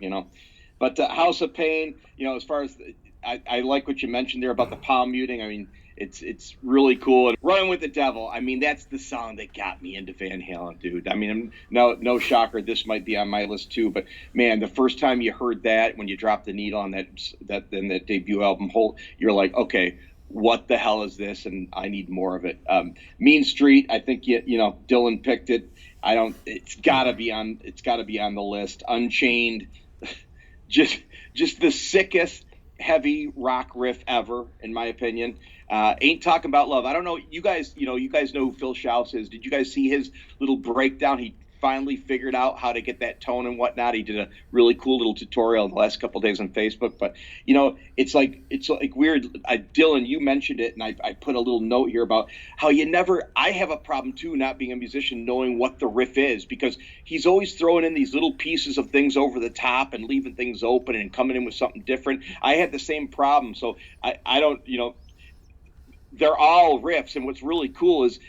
But House of Pain, as far as, I like what you mentioned there about the palm muting. I mean, It's really cool. And Running with the Devil, I mean, that's the song that got me into Van Halen, dude. I mean, no shocker, this might be on my list too. But man, the first time you heard that, when you dropped the needle on that debut album, you're like, okay, what the hell is this? And I need more of it. Mean Street, I think you know Dylan picked it. It's gotta be on the list. Unchained, just the sickest heavy rock riff ever, in my opinion. Ain't Talking About Love. I don't know, you guys know who Phil Schaus is. Did you guys see his little breakdown? He finally figured out how to get that tone and whatnot. He did a really cool little tutorial the last couple of days on Facebook. But you know, it's like weird. Dylan, you mentioned it, and I put a little note here about how I have a problem too, not being a musician, knowing what the riff is, because he's always throwing in these little pieces of things over the top and leaving things open and coming in with something different. I had the same problem, so I don't, you know, they're all riffs, and what's really cool is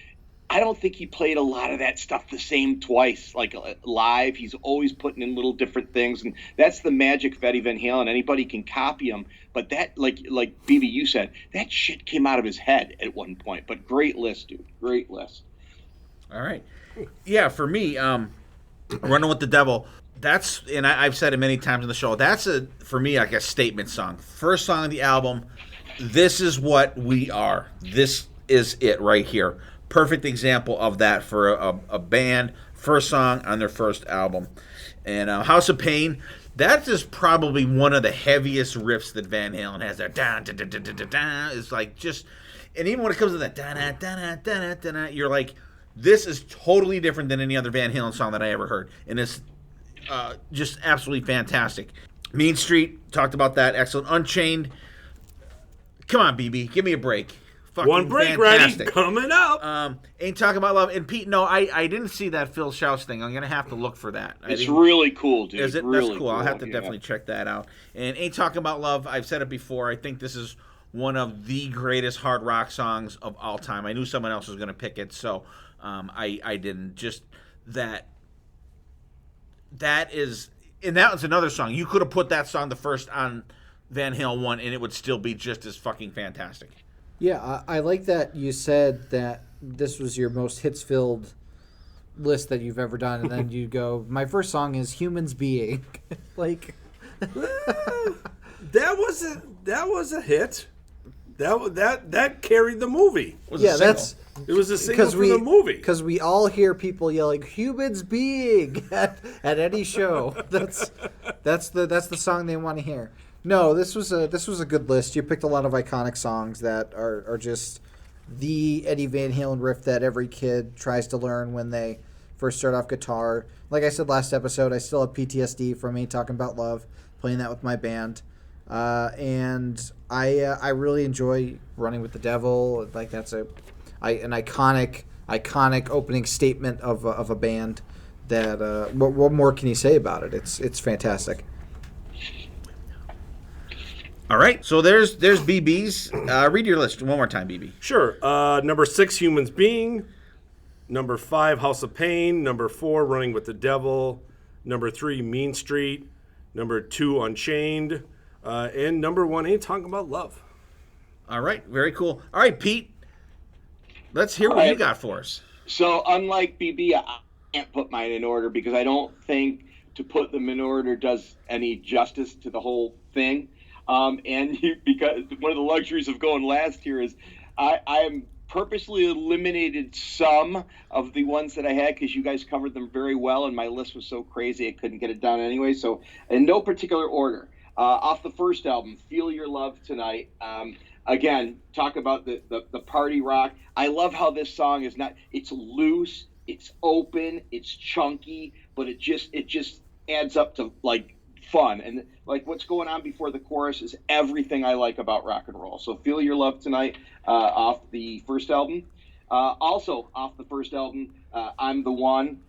I don't think he played a lot of that stuff the same twice, like live. He's always putting in little different things, and that's the magic of Eddie Van Halen. Anybody can copy him, but that, like BB, you said, that shit came out of his head at one point. But great list, dude. Great list. All right. Yeah, for me, Running with the Devil, and I've said it many times in the show, that's for me like a statement song. First song on the album, this is what we are. This is it right here. Perfect example of that for a band, first song on their first album. And House of Pain, that is probably one of the heaviest riffs that Van Halen has. That da da da da da da. It's like just, and even when it comes to that da da da da da da, you're like, this is totally different than any other Van Halen song that I ever heard, and it's just absolutely fantastic. Mean Street, talked about that, excellent. Unchained, come on, BB, give me a break. Fucking one break fantastic. Ready, coming up. Ain't Talking About Love. And Pete, no, I didn't see that Phil Schaus thing. I'm gonna have to look for that. It's really cool, dude. Is it? Really That's cool. I'll have to definitely check that out. And Ain't Talking About Love, I've said it before, I think this is one of the greatest hard rock songs of all time. I knew someone else was gonna pick it, so I didn't. Just that is, and that was another song. You could have put that song the first on Van Halen 1, and it would still be just as fucking fantastic. Yeah, I like that you said that this was your most hits-filled list that you've ever done, and then you go, my first song is Humans Being. Like, that was a hit. That carried the movie. It was It was a single for the movie. Because we all hear people yelling "Humans Being" at any show. That's the song they want to hear. No, this was a good list. You picked a lot of iconic songs that are just the Eddie Van Halen riff that every kid tries to learn when they first start off guitar. Like I said last episode, I still have PTSD from Ain't Talking About Love, playing that with my band. And I really enjoy Running with the Devil. Like that's an iconic opening statement of a band. That what more can you say about it? It's fantastic. All right, so there's BB's. Read your list one more time, BB. Sure. Number 6, Humans Being. Number 5, House of Pain. Number 4, Running with the Devil. Number 3, Mean Street. Number 2, Unchained. And number 1, Ain't Talking About Love. All right, very cool. All right, Pete, let's hear what you got for us. So unlike BB, I can't put mine in order because I don't think to put them in order does any justice to the whole thing. Because one of the luxuries of going last here is I am purposely eliminated some of the ones that I had because you guys covered them very well, and my list was so crazy I couldn't get it down anyway. So in no particular order. Off the first album, Feel Your Love Tonight. Again, talk about the party rock. I love how this song is it's loose, it's open, it's chunky, but it just adds up to like fun. And like what's going on before the chorus is everything I like about rock and roll. So Feel Your Love Tonight off the first album. Also off the first album, I'm the One.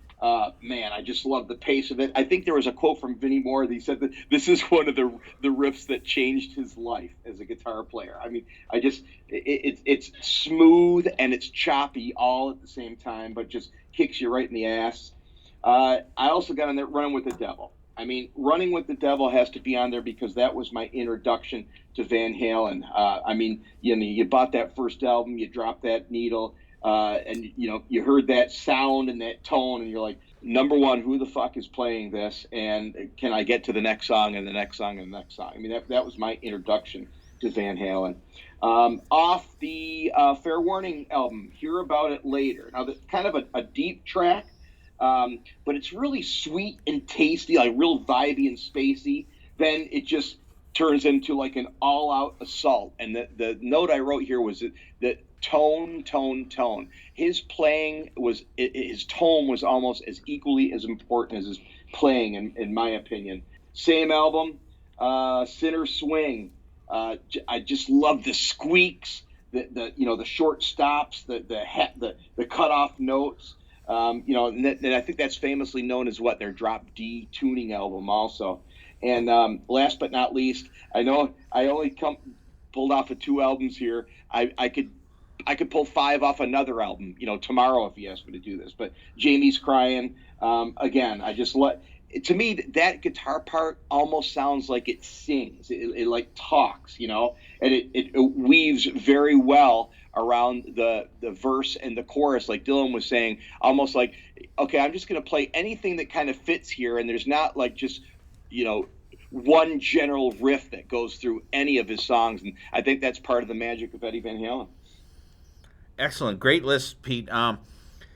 Man, I just love the pace of it. I think there was a quote from Vinnie Moore that he said that this is one of the riffs that changed his life as a guitar player. I mean, it's smooth and it's choppy all at the same time, but just kicks you right in the ass. I also got on there Running with the Devil. I mean, Running with the Devil has to be on there because that was my introduction to Van Halen. I mean, you bought that first album, you dropped that needle, and you heard that sound and that tone, and you're like, number one, who the fuck is playing this? And can I get to the next song and the next song and the next song? I mean, that was my introduction to Van Halen. Off the Fair Warning album, Hear About It Later. Now, that's kind of a deep track. But it's really sweet and tasty, like real vibey and spacey. Then it just turns into like an all-out assault. And the note I wrote here was that tone. His playing his tone was almost as equally as important as his playing, in my opinion. Same album, Sinner Swing. I just love the squeaks, the short stops, the cut off notes. And I think that's famously known as their drop D tuning album also. And last but not least, I know I only pulled off of 2 albums here. I could pull 5 off another album, tomorrow if you asked me to do this. But Jamie's Crying, again, to me, that guitar part almost sounds like it sings. It like talks, and it weaves very well around the verse and the chorus, like Dylan was saying, almost like, okay, I'm just going to play anything that kind of fits here, and there's not like just, one general riff that goes through any of his songs, and I think that's part of the magic of Eddie Van Halen. Excellent, great list, Pete.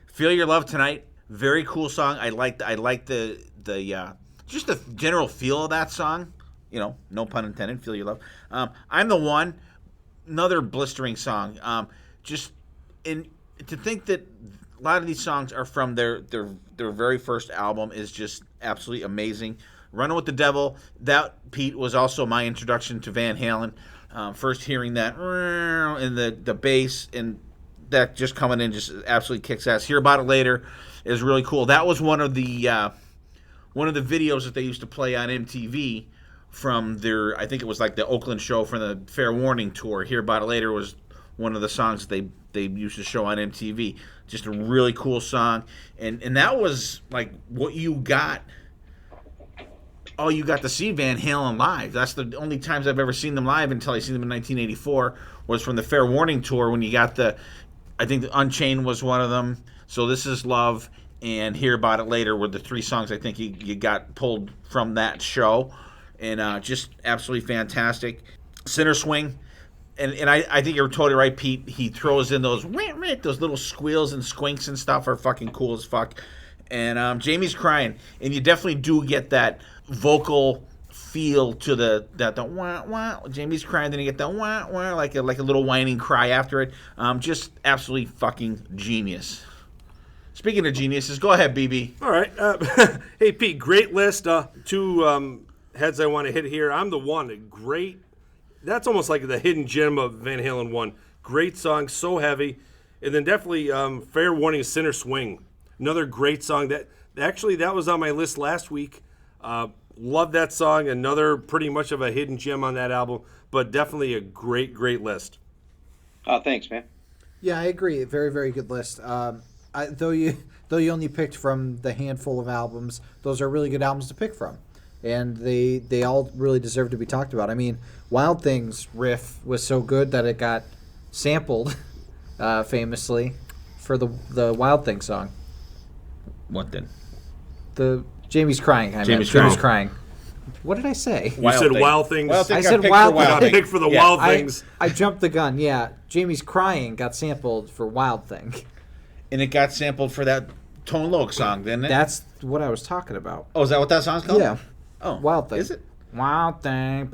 Feel Your Love Tonight, very cool song. I like the just the general feel of that song. No pun intended. Feel Your Love. I'm the One. Another blistering song. To think that a lot of these songs are from their very first album is just absolutely amazing. Running with the Devil, that, Pete, was also my introduction to Van Halen. First hearing that and the bass and that just coming in just absolutely kicks ass. Hear About It Later is really cool. That was one of the videos that they used to play on MTV from I think it was like the Oakland show from the Fair Warning tour. Hear About It Later was one of the songs they used to show on MTV. Just a really cool song. And that was like what you got. Oh, you got to see Van Halen live. That's the only times I've ever seen them live until I seen them in 1984 was from the Fair Warning tour when you got I think the Unchained was one of them. So This Is Love and Hear About It Later were the 3 songs I think you got pulled from that show. And just absolutely fantastic. Sinner Swing. And I think you're totally right, Pete. He throws in those little squeals and squinks and stuff are fucking cool as fuck. And Jamie's Crying. And you definitely do get that vocal feel to the wah wah. Jamie's Crying, then you get the wah wah, like a little whining cry after it. Just absolutely fucking genius. Speaking of geniuses, go ahead, BB. All right. Hey, Pete, great list. 2 heads I want to hit here. I'm the One. Great. That's almost like the hidden gem of Van Halen 1. Great song, so heavy. And then definitely Fair Warning, Sinner Swing. Another great song. That was on my list last week. Love that song. Another pretty much of a hidden gem on that album, but definitely a great, great list. Thanks, man. Yeah, I agree. Very, very good list. Though you only picked from the handful of albums, those are really good albums to pick from. And they all really deserve to be talked about. I mean, Wild Things riff was so good that it got sampled famously for the Wild Things song. What then? The Jamie's Crying. Jamie's Crying. What did I say? You said Wild Things. I said Wild Things. Pick for the Wild Things. I jumped the gun. Yeah, Jamie's Crying got sampled for Wild Thing. And it got sampled for that Tone Loc song, didn't it? That's what I was talking about. Oh, is that what that song's called? Yeah. Oh, Wild Thing. Is it? Wild Thing.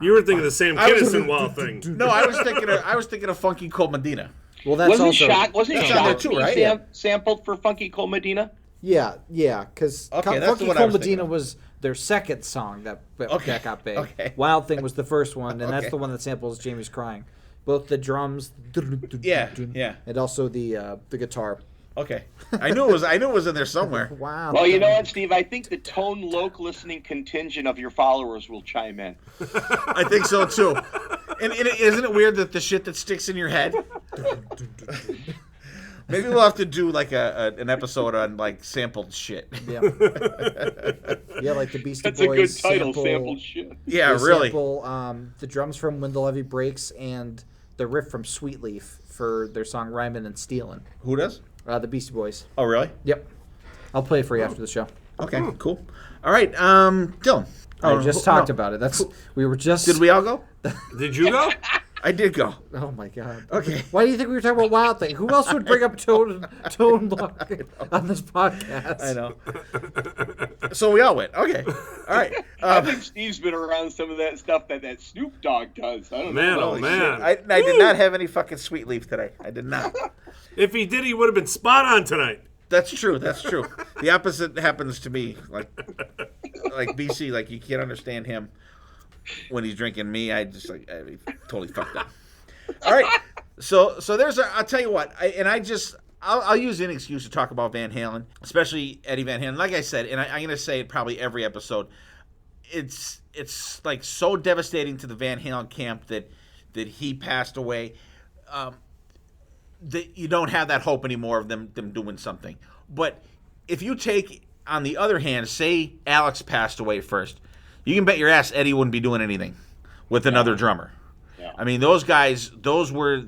You were thinking of the Sam Kinison Wild Thing. No, I was thinking of Funky Cold Medina. Well, that's wasn't also Shock too, right? Sampled for Funky Cold Medina? Yeah, because Funky Cold Medina was their second song that got big. Okay. Wild Thing was the first one, and that's the one that samples Jamie's Crying. Both the drums, yeah, and also the guitar. Okay, I knew it was in there somewhere. Wow. Well, you know what, Steve? I think the Tone Loc listening contingent of your followers will chime in. I think so too. And isn't it weird that the shit that sticks in your head? Maybe we'll have to do like an episode on like sampled shit. Yeah. Yeah, like the Beastie That's a good Boys title, sample. sampled shit. Yeah, They really. sample the drums from When the Levee Breaks and the riff from Sweet Leaf for their song Rhymin' and Stealin'. Who does? The Beastie Boys. Oh, really? Yep. I'll play it for you after the show. Okay, cool. All right, Dylan. I just talked about it. We were just. Did we all go? Did you go? I did go. Oh my god. Okay. Why do you think we were talking about Wild Thing? Who else would bring up Tone Lock on this podcast? I know. So we all went. Okay. All right. I think Steve's been around some of that stuff that Snoop Dogg does. I don't Man, know. oh man. I did not have any fucking sweet leaf today. I did not. If he did, he would have been spot on tonight. That's true. That's true. The opposite happens to me. Like BC, like you can't understand him when he's drinking me. I totally fucked up. All right. So there's I'll tell you what. I'll use any excuse to talk about Van Halen, especially Eddie Van Halen. Like I said, and I'm gonna say it probably every episode. It's like so devastating to the Van Halen camp that he passed away. That you don't have that hope anymore of them doing something. But if you take, on the other hand, say Alex passed away first, you can bet your ass Eddie wouldn't be doing anything with another drummer. Yeah. I mean, those guys, those were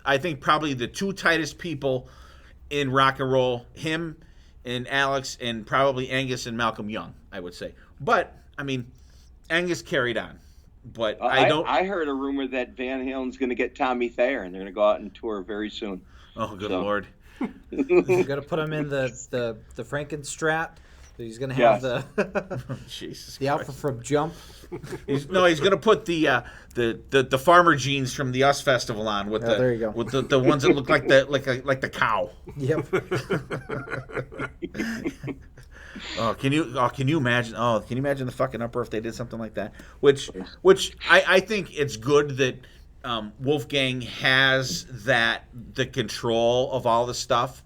I think probably the two tightest people in rock and roll, him and Alex, and probably Angus and Malcolm Young, I would say. But, I mean, Angus carried on. But I heard a rumor that Van Halen's going to get Tommy Thayer, and they're going to go out and tour very soon. Oh, good Lord. You're gonna put him in the Frankenstrat. He's gonna have Jesus the outfit from Jump. He's gonna put the farmer jeans from the US Festival on with there you go. with the ones that look like the cow. Yep. Can you imagine? Oh, can you imagine the fucking uproar if they did something like that? Which I think it's good that Wolfgang has the control of all the stuff.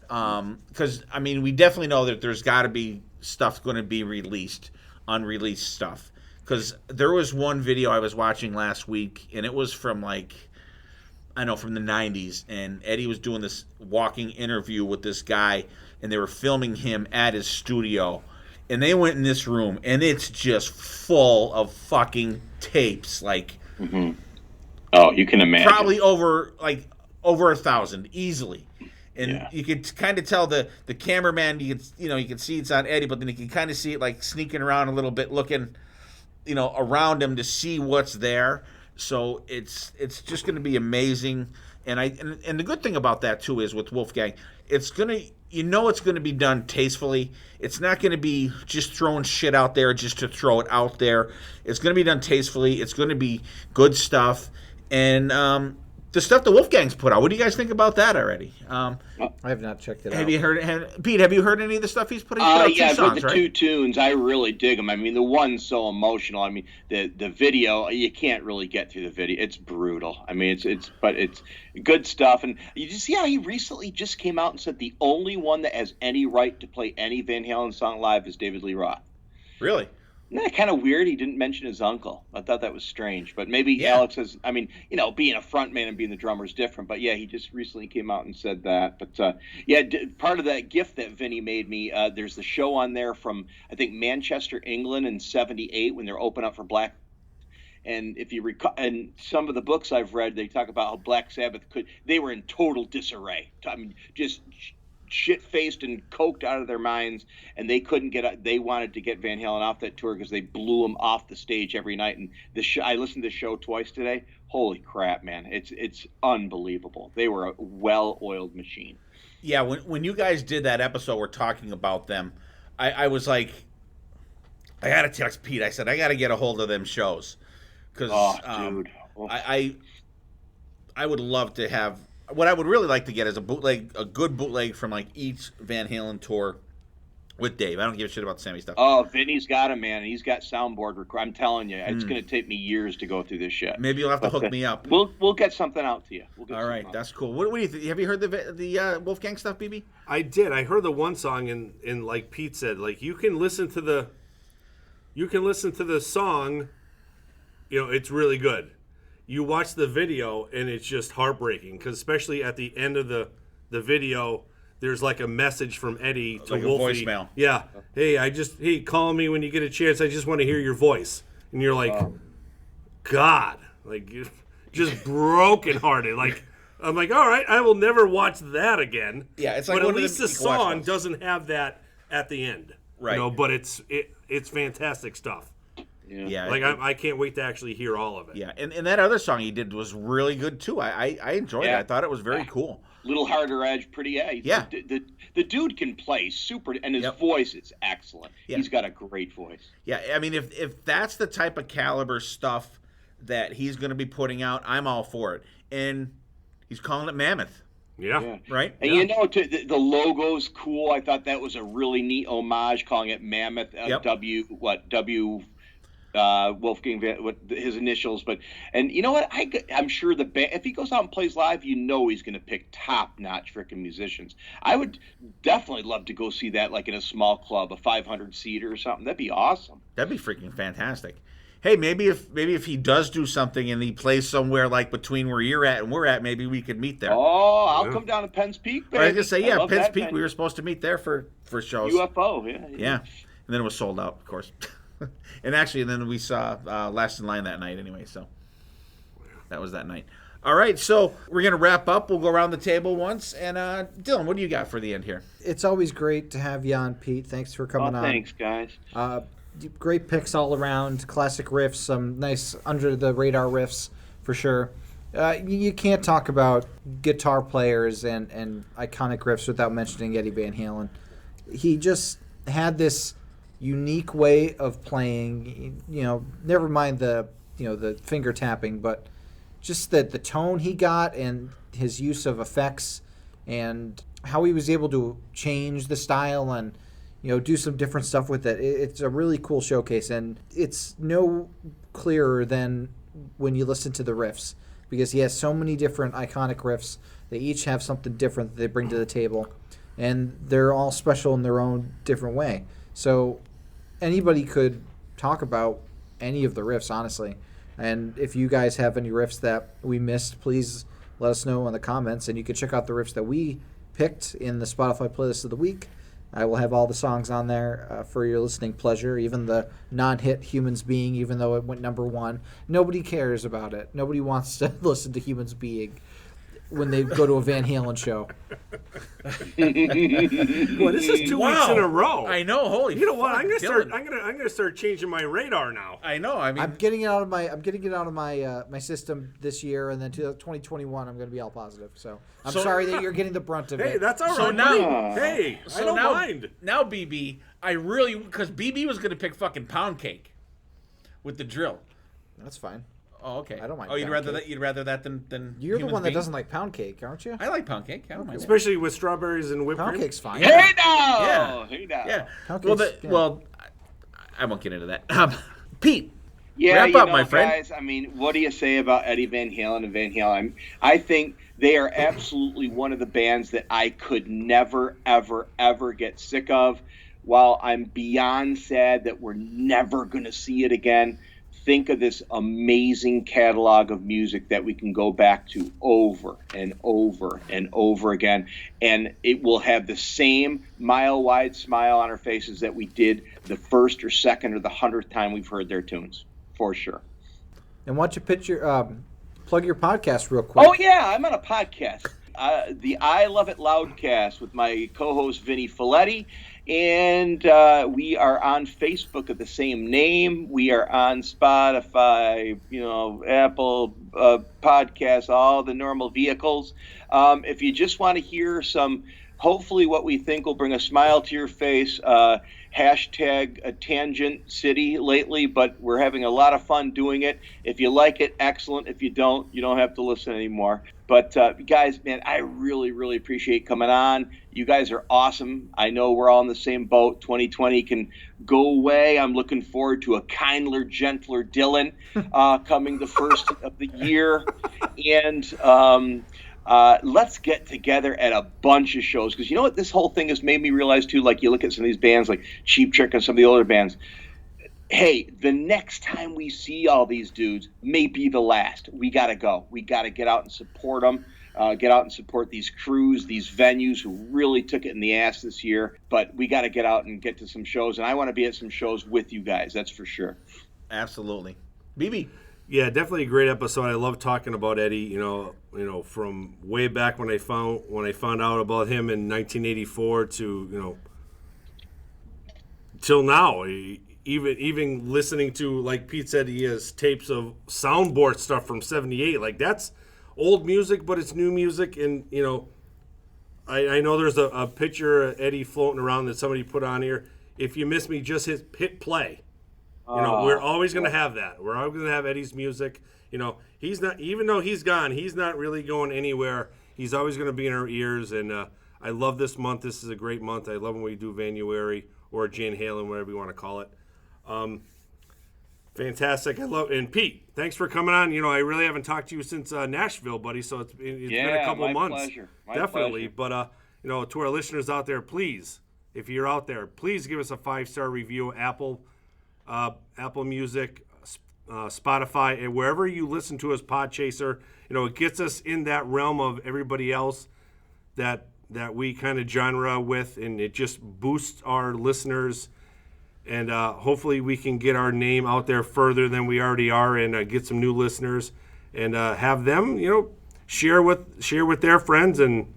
Because I mean, we definitely know that there's got to be stuff going to be released, unreleased stuff. Because there was one video I was watching last week, and it was from from the 90s, and Eddie was doing this walking interview with this guy, and they were filming him at his studio, and they went in this room, and it's just full of fucking tapes, Mm-hmm. Oh, you can imagine. probably over 1,000 easily. And Yeah. you could kind of tell the cameraman, you can see it's on Eddie, but then you can kind of see it like sneaking around a little bit, looking, around him to see what's there. So it's just going to be amazing. And the good thing about that too is with Wolfgang, it's going to be done tastefully. It's not going to be just throwing shit out there just to throw it out there. It's going to be done tastefully. It's going to be good stuff. And the stuff that Wolfgang's put out, what do you guys think about that already? I have not checked it out. Have you heard, Pete? Have you heard any of the stuff he's put out? Yeah, two songs, but the right? two tunes, I really dig them. I mean, the one's so emotional. I mean, the video, you can't really get through the video. It's brutal. I mean, it's good stuff. And you just see how he recently just came out and said the only one that has any right to play any Van Halen song live is David Lee Roth. Really? Isn't that kind of weird? He didn't mention his uncle. I thought that was strange. But maybe Yeah. Alex has, I mean, being a front man and being the drummer is different. But yeah, he just recently came out and said that. But part of that gift that Vinny made me, there's the show on there from, I think, Manchester, England in '78 when they're open up for Black. And if you recall, and some of the books I've read, they talk about how Black Sabbath they were in total disarray. I mean, just shit-faced and coked out of their minds, and they couldn't they wanted to get Van Halen off that tour because they blew him off the stage every night. And I listened to the show twice today. Holy crap, man. It's unbelievable. They were a well-oiled machine. Yeah, when you guys did that episode, we're talking about them, I was like, I got to text Pete. I said, I got to get a hold of them shows. Because dude. I would love to have, what I would really like to get is a good bootleg from like each Van Halen tour with Dave. I don't give a shit about the Sammy stuff. Oh, Vinny's got him, man. He's got soundboard. I'm telling you, it's going to take me years to go through this shit. Maybe you'll have to hook me up. We'll get something out to you. All right, that's cool. What do you think? Have you heard the Wolfgang stuff, BB? I did. I heard the one song, and like Pete said, like you can listen to the song. It's really good. You watch the video, and it's just heartbreaking because especially at the end of the the video, there's like a message from Eddie to Like a Wolfie. voicemail. Yeah. Hey, call me when you get a chance. I just want to hear your voice. And you're like, God, like, you're just brokenhearted. Like, I'm like, all right, I will never watch that again. Yeah, it's like but at one of least them the you can watch song once. doesn't have that at the end. Right. You know, but it's fantastic stuff. Yeah. Like, I can't wait to actually hear all of it. Yeah, and that other song he did was really good too. I enjoyed it. I thought it was very cool. Little harder edge, pretty edge. Yeah. The dude can play super, and his voice is excellent. Yeah. He's got a great voice. Yeah, I mean, if that's the type of caliber stuff that he's going to be putting out, I'm all for it. And he's calling it Mammoth, Yeah. right? And you know, the logo's cool. I thought that was a really neat homage, calling it Mammoth. W. Wolfgang, his initials, and you know what? I'm sure the band, if he goes out and plays live, you know he's going to pick top-notch freaking musicians. I would definitely love to go see that, like in a small club, a 500-seater or something. That'd be awesome. That'd be freaking fantastic. Hey, maybe if he does do something and he plays somewhere like between where you're at and we're at, maybe we could meet there. Oh, I'll come down to Penn's Peak, baby. I was gonna say, I love Penn's that Peak. venue. We were supposed to meet there for shows. UFO, Yeah, and then it was sold out, of course. And actually, then we saw Last in Line that night anyway, so that was that night. All right, so we're going to wrap up. We'll go around the table once. And Dylan, what do you got for the end here? It's always great to have you on, Pete. Thanks for coming on. Thanks, guys. Great picks all around. Classic riffs, some nice under-the-radar riffs for sure. You can't talk about guitar players and iconic riffs without mentioning Eddie Van Halen. He just had this unique way of playing, never mind the finger tapping, but just the tone he got and his use of effects and how he was able to change the style and do some different stuff with it. It's a really cool showcase, and it's no clearer than when you listen to the riffs, because he has so many different iconic riffs. They each have something different that they bring to the table, and they're all special in their own different way. So anybody could talk about any of the riffs, honestly. And if you guys have any riffs that we missed, please let us know in the comments. And you can check out the riffs that we picked in the Spotify playlist of the week. I will have all the songs on there for your listening pleasure, even the non-hit Humans Being, even though it went number 1. Nobody cares about it. Nobody wants to listen to Humans Being when they go to a Van Halen show. Well, this is 2 weeks in a row. I know. Holy. You know what? fuck, I'm gonna start. Dylan. I'm gonna start changing my radar now. I know. I mean, I'm getting it out of my my system this year, and then 2021 I'm going to be all positive. So I'm sorry that you're getting the brunt of it. Hey, that's all right. So now- hey, I don't mind. Now, BB, because BB was going to pick fucking Pound Cake with the drill. That's fine. Oh, okay. I don't mind Oh, you'd Pound rather Cake. that? You'd rather that than You're the Humans one that Being? doesn't like pound cake, aren't you? I like Pound Cake. I don't mind. Especially with strawberries and whipped Pound cream. cake's fine. Hey now! Yeah. Hey now! Yeah. Pound Well, cake's- yeah. I won't get into that. Pete, Yeah, wrap up, my friend. guys, I mean, what do you say about Eddie Van Halen and Van Halen? I think they are absolutely one of the bands that I could never, ever, ever get sick of. While I'm beyond sad that we're never going to see it again, think of this amazing catalog of music that we can go back to over and over and over again, and it will have the same mile-wide smile on our faces that we did the first or second or the 100th time we've heard their tunes, for sure. And why don't you plug your podcast real quick? Oh, yeah, I'm on a podcast. The I Love It LOUDcast with my co-host Vinny Folletti. And we are on Facebook at the same name. We are on Spotify, Apple Podcasts, all the normal vehicles. If you just want to hear some, hopefully what we think will bring a smile to your face, hashtag a Tangent City lately, but we're having a lot of fun doing it. If you like it, excellent. If you don't have to listen anymore. But guys, man, I really, really appreciate coming on. You guys are awesome. I know we're all in the same boat. 2020 can go away. I'm looking forward to a kindler, gentler Dylan coming the first of the year. And let's get together at a bunch of shows. Because you know what this whole thing has made me realize, too? Like, you look at some of these bands, like Cheap Trick and some of the older bands. Hey, the next time we see all these dudes may be the last. We got to go. We got to get out and support them. get out and support these crews, these venues who really took it in the ass this year. But we got to get out and get to some shows, and I want to be at some shows with you guys. That's for sure. Absolutely. BB. Yeah, definitely a great episode. I love talking about Eddie. You know, from way back when I found out about him in 1984 to till now. Even listening to, like Pete said, he has tapes of soundboard stuff from '78. Like, that's old music, but it's new music. And I know there's a picture of Eddie floating around that somebody put on here. If you miss me, just hit play. We're always going to have that. We're always going to have Eddie's music. He's not, even though he's gone, he's not really going anywhere. He's always going to be in our ears. And I love this month. This is a great month. I love when we do Vanuary or Jane Halen, whatever you want to call it. Fantastic. I love, and Pete, thanks for coming on. I really haven't talked to you since Nashville, buddy. So it's been a couple of months. Pleasure. My Definitely. pleasure. But to our listeners out there, please, if you're out there, please give us a 5-star review. Apple Music, Spotify, and wherever you listen to us, Podchaser. It gets us in that realm of everybody else that we kind of genre with, and it just boosts our listeners. And hopefully we can get our name out there further than we already are, and get some new listeners, and have them, share with their friends, and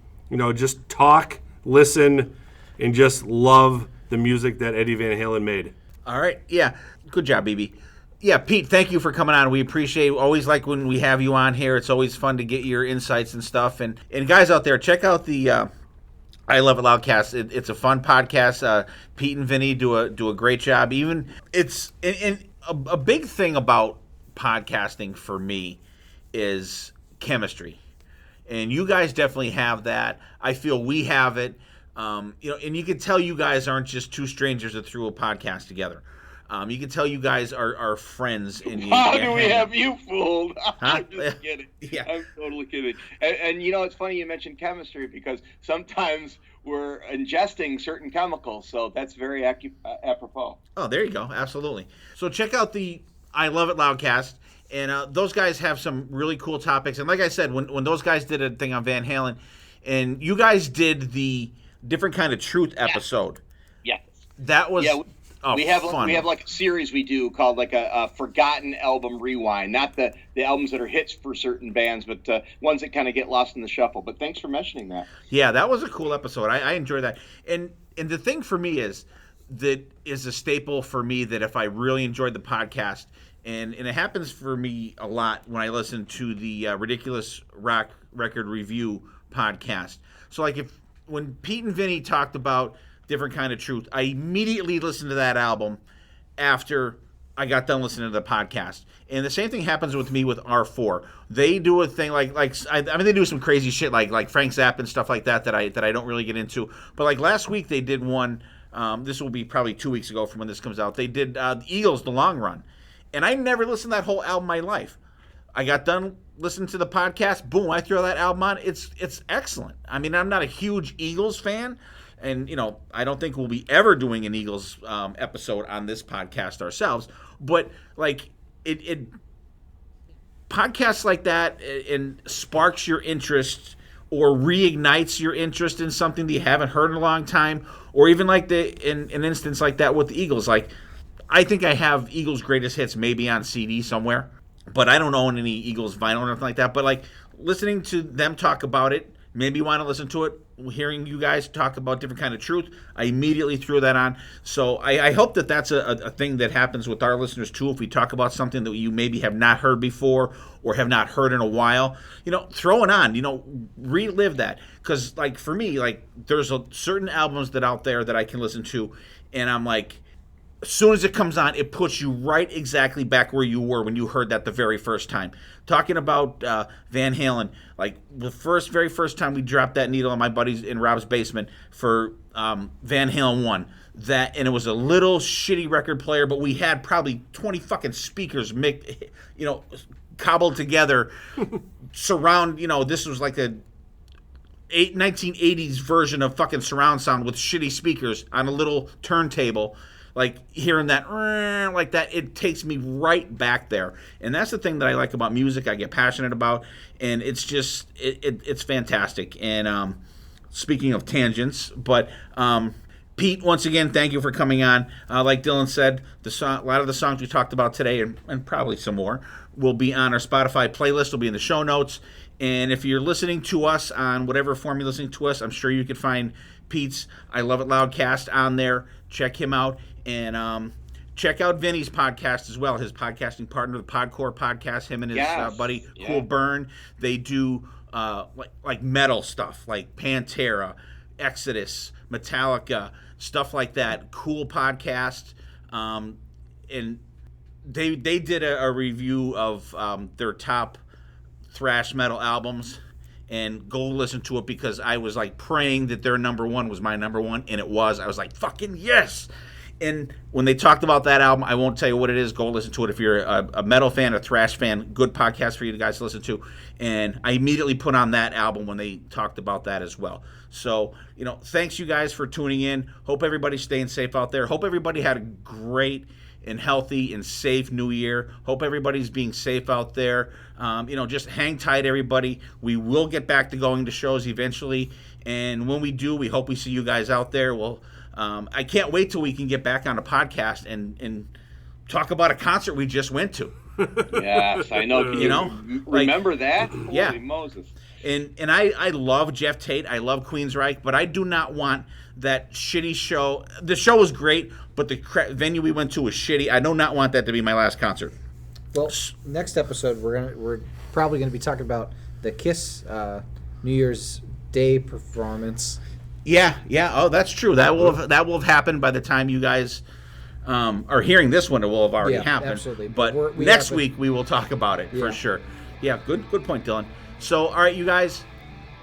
just talk, listen, and just love the music that Eddie Van Halen made. All right. Yeah. Good job, BB. Yeah, Pete, thank you for coming on. We appreciate it. Always like when we have you on here. It's always fun to get your insights and stuff. And guys out there, check out the I Love It LOUDcast. It's a fun podcast. Pete and Vinny do a great job. Even it's a big thing about podcasting for me is chemistry. And you guys definitely have that. I feel we have it. And you can tell you guys aren't just two strangers that threw a podcast together. You can tell you guys are friends. And How do we have you fooled? I'm just kidding. Yeah. I'm totally kidding. And it's funny you mentioned chemistry, because sometimes we're ingesting certain chemicals, so that's very apropos. Oh, there you go. Absolutely. So check out the I Love It LOUDcast. And those guys have some really cool topics. And like I said, when those guys did a thing on Van Halen, and you guys did the Different Kind of Truth episode. Yeah. That was we have fun. We have like a series we do called like a forgotten album rewind. Not the albums that are hits for certain bands, but ones that kind of get lost in the shuffle. But thanks for mentioning that. Yeah, that was a cool episode. I enjoyed that. And the thing for me is that is a staple for me, that if I really enjoyed the podcast, and it happens for me a lot when I listen to the Ridiculous Rock Record Review podcast. So like when Pete and Vinny talked about Different Kind of Truth, I immediately listened to that album after I got done listening to the podcast. And the same thing happens with me with R4. They do a thing like they do some crazy shit like Frank Zappa and stuff like that I don't really get into. But like last week they did one. This will be probably 2 weeks ago from when this comes out. They did the Eagles, The Long Run, and I never listened to that whole album in my life. I got done listening to the podcast. Boom! I throw that album on. It's excellent. I mean, I'm not a huge Eagles fan. And, I don't think we'll be ever doing an Eagles episode on this podcast ourselves. But, like, it podcasts like that, and sparks your interest or reignites your interest in something that you haven't heard in a long time. Or even like in an instance like that with the Eagles. Like, I think I have Eagles Greatest Hits maybe on CD somewhere. But I don't own any Eagles vinyl or anything like that. But, like, listening to them talk about it, maybe you want to listen to it. Hearing you guys talk about Different Kind of Truth, I immediately threw that on. So I hope that that's a thing that happens with our listeners too. If we talk about something that you maybe have not heard before or have not heard in a while, throw it on. Relive that. Because like for me, like there's certain albums that out there that I can listen to, and I'm like, as soon as it comes on, it puts you right exactly back where you were when you heard that the very first time. Talking about Van Halen, like the very first time we dropped that needle in my buddy's in Rob's basement for Van Halen 1, and it was a little shitty record player, but we had probably 20 fucking speakers, cobbled together, surround. This was like a 1980s version of fucking surround sound with shitty speakers on a little turntable. like hearing that like that, it takes me right back there. And that's the thing that I like about music. I get passionate about, and it's just it's fantastic. And speaking of tangents, but Pete, once again, thank you for coming on. Like Dylan said, a lot of the songs we talked about today, and probably some more, will be on our Spotify playlist. Will be in the show notes. And if you're listening to us on whatever form you're listening to us, I'm sure you could find Pete's I Love It LOUDcast on there. Check him out. And check out Vinny's podcast as well, his podcasting partner, the Podcore Podcast, him and his buddy, Cool Burn. They do like metal stuff, like Pantera, Exodus, Metallica, stuff like that. Cool podcast. And they did a review of their top thrash metal albums, and go listen to it, because I was like praying that their number one was my number one, and it was. I was like, fucking yes. And when they talked about that album, I won't tell you what it is. Go listen to it if you're a metal fan, a thrash fan. Good podcast for you guys to listen to. And I immediately put on that album when they talked about that as well. So, thanks you guys for tuning in. Hope everybody's staying safe out there. Hope everybody had a great and healthy and safe new year. Hope everybody's being safe out there. Just hang tight, everybody. We will get back to going to shows eventually. And when we do, we hope we see you guys out there. Well, I can't wait till we can get back on a podcast and talk about a concert we just went to. Yes, I know. Can you remember that? Yeah. Holy Moses. And I love Jeff Tate. I love Queensryche, but I do not want that shitty show. The show was great, but the venue we went to was shitty. I do not want that to be my last concert. Well, next episode we're probably gonna be talking about the Kiss New Year's Day performance. Yeah. Oh, that's true. That will have happened by the time you guys are hearing this one. It will have already happened. Absolutely. But next week we will talk about it for sure. Yeah, good point, Dylan. So, all right, you guys,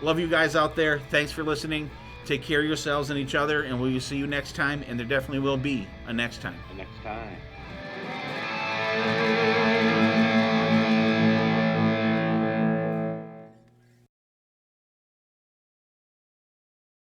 love you guys out there. Thanks for listening. Take care of yourselves and each other, and we will see you next time. And there definitely will be a next time. The next time.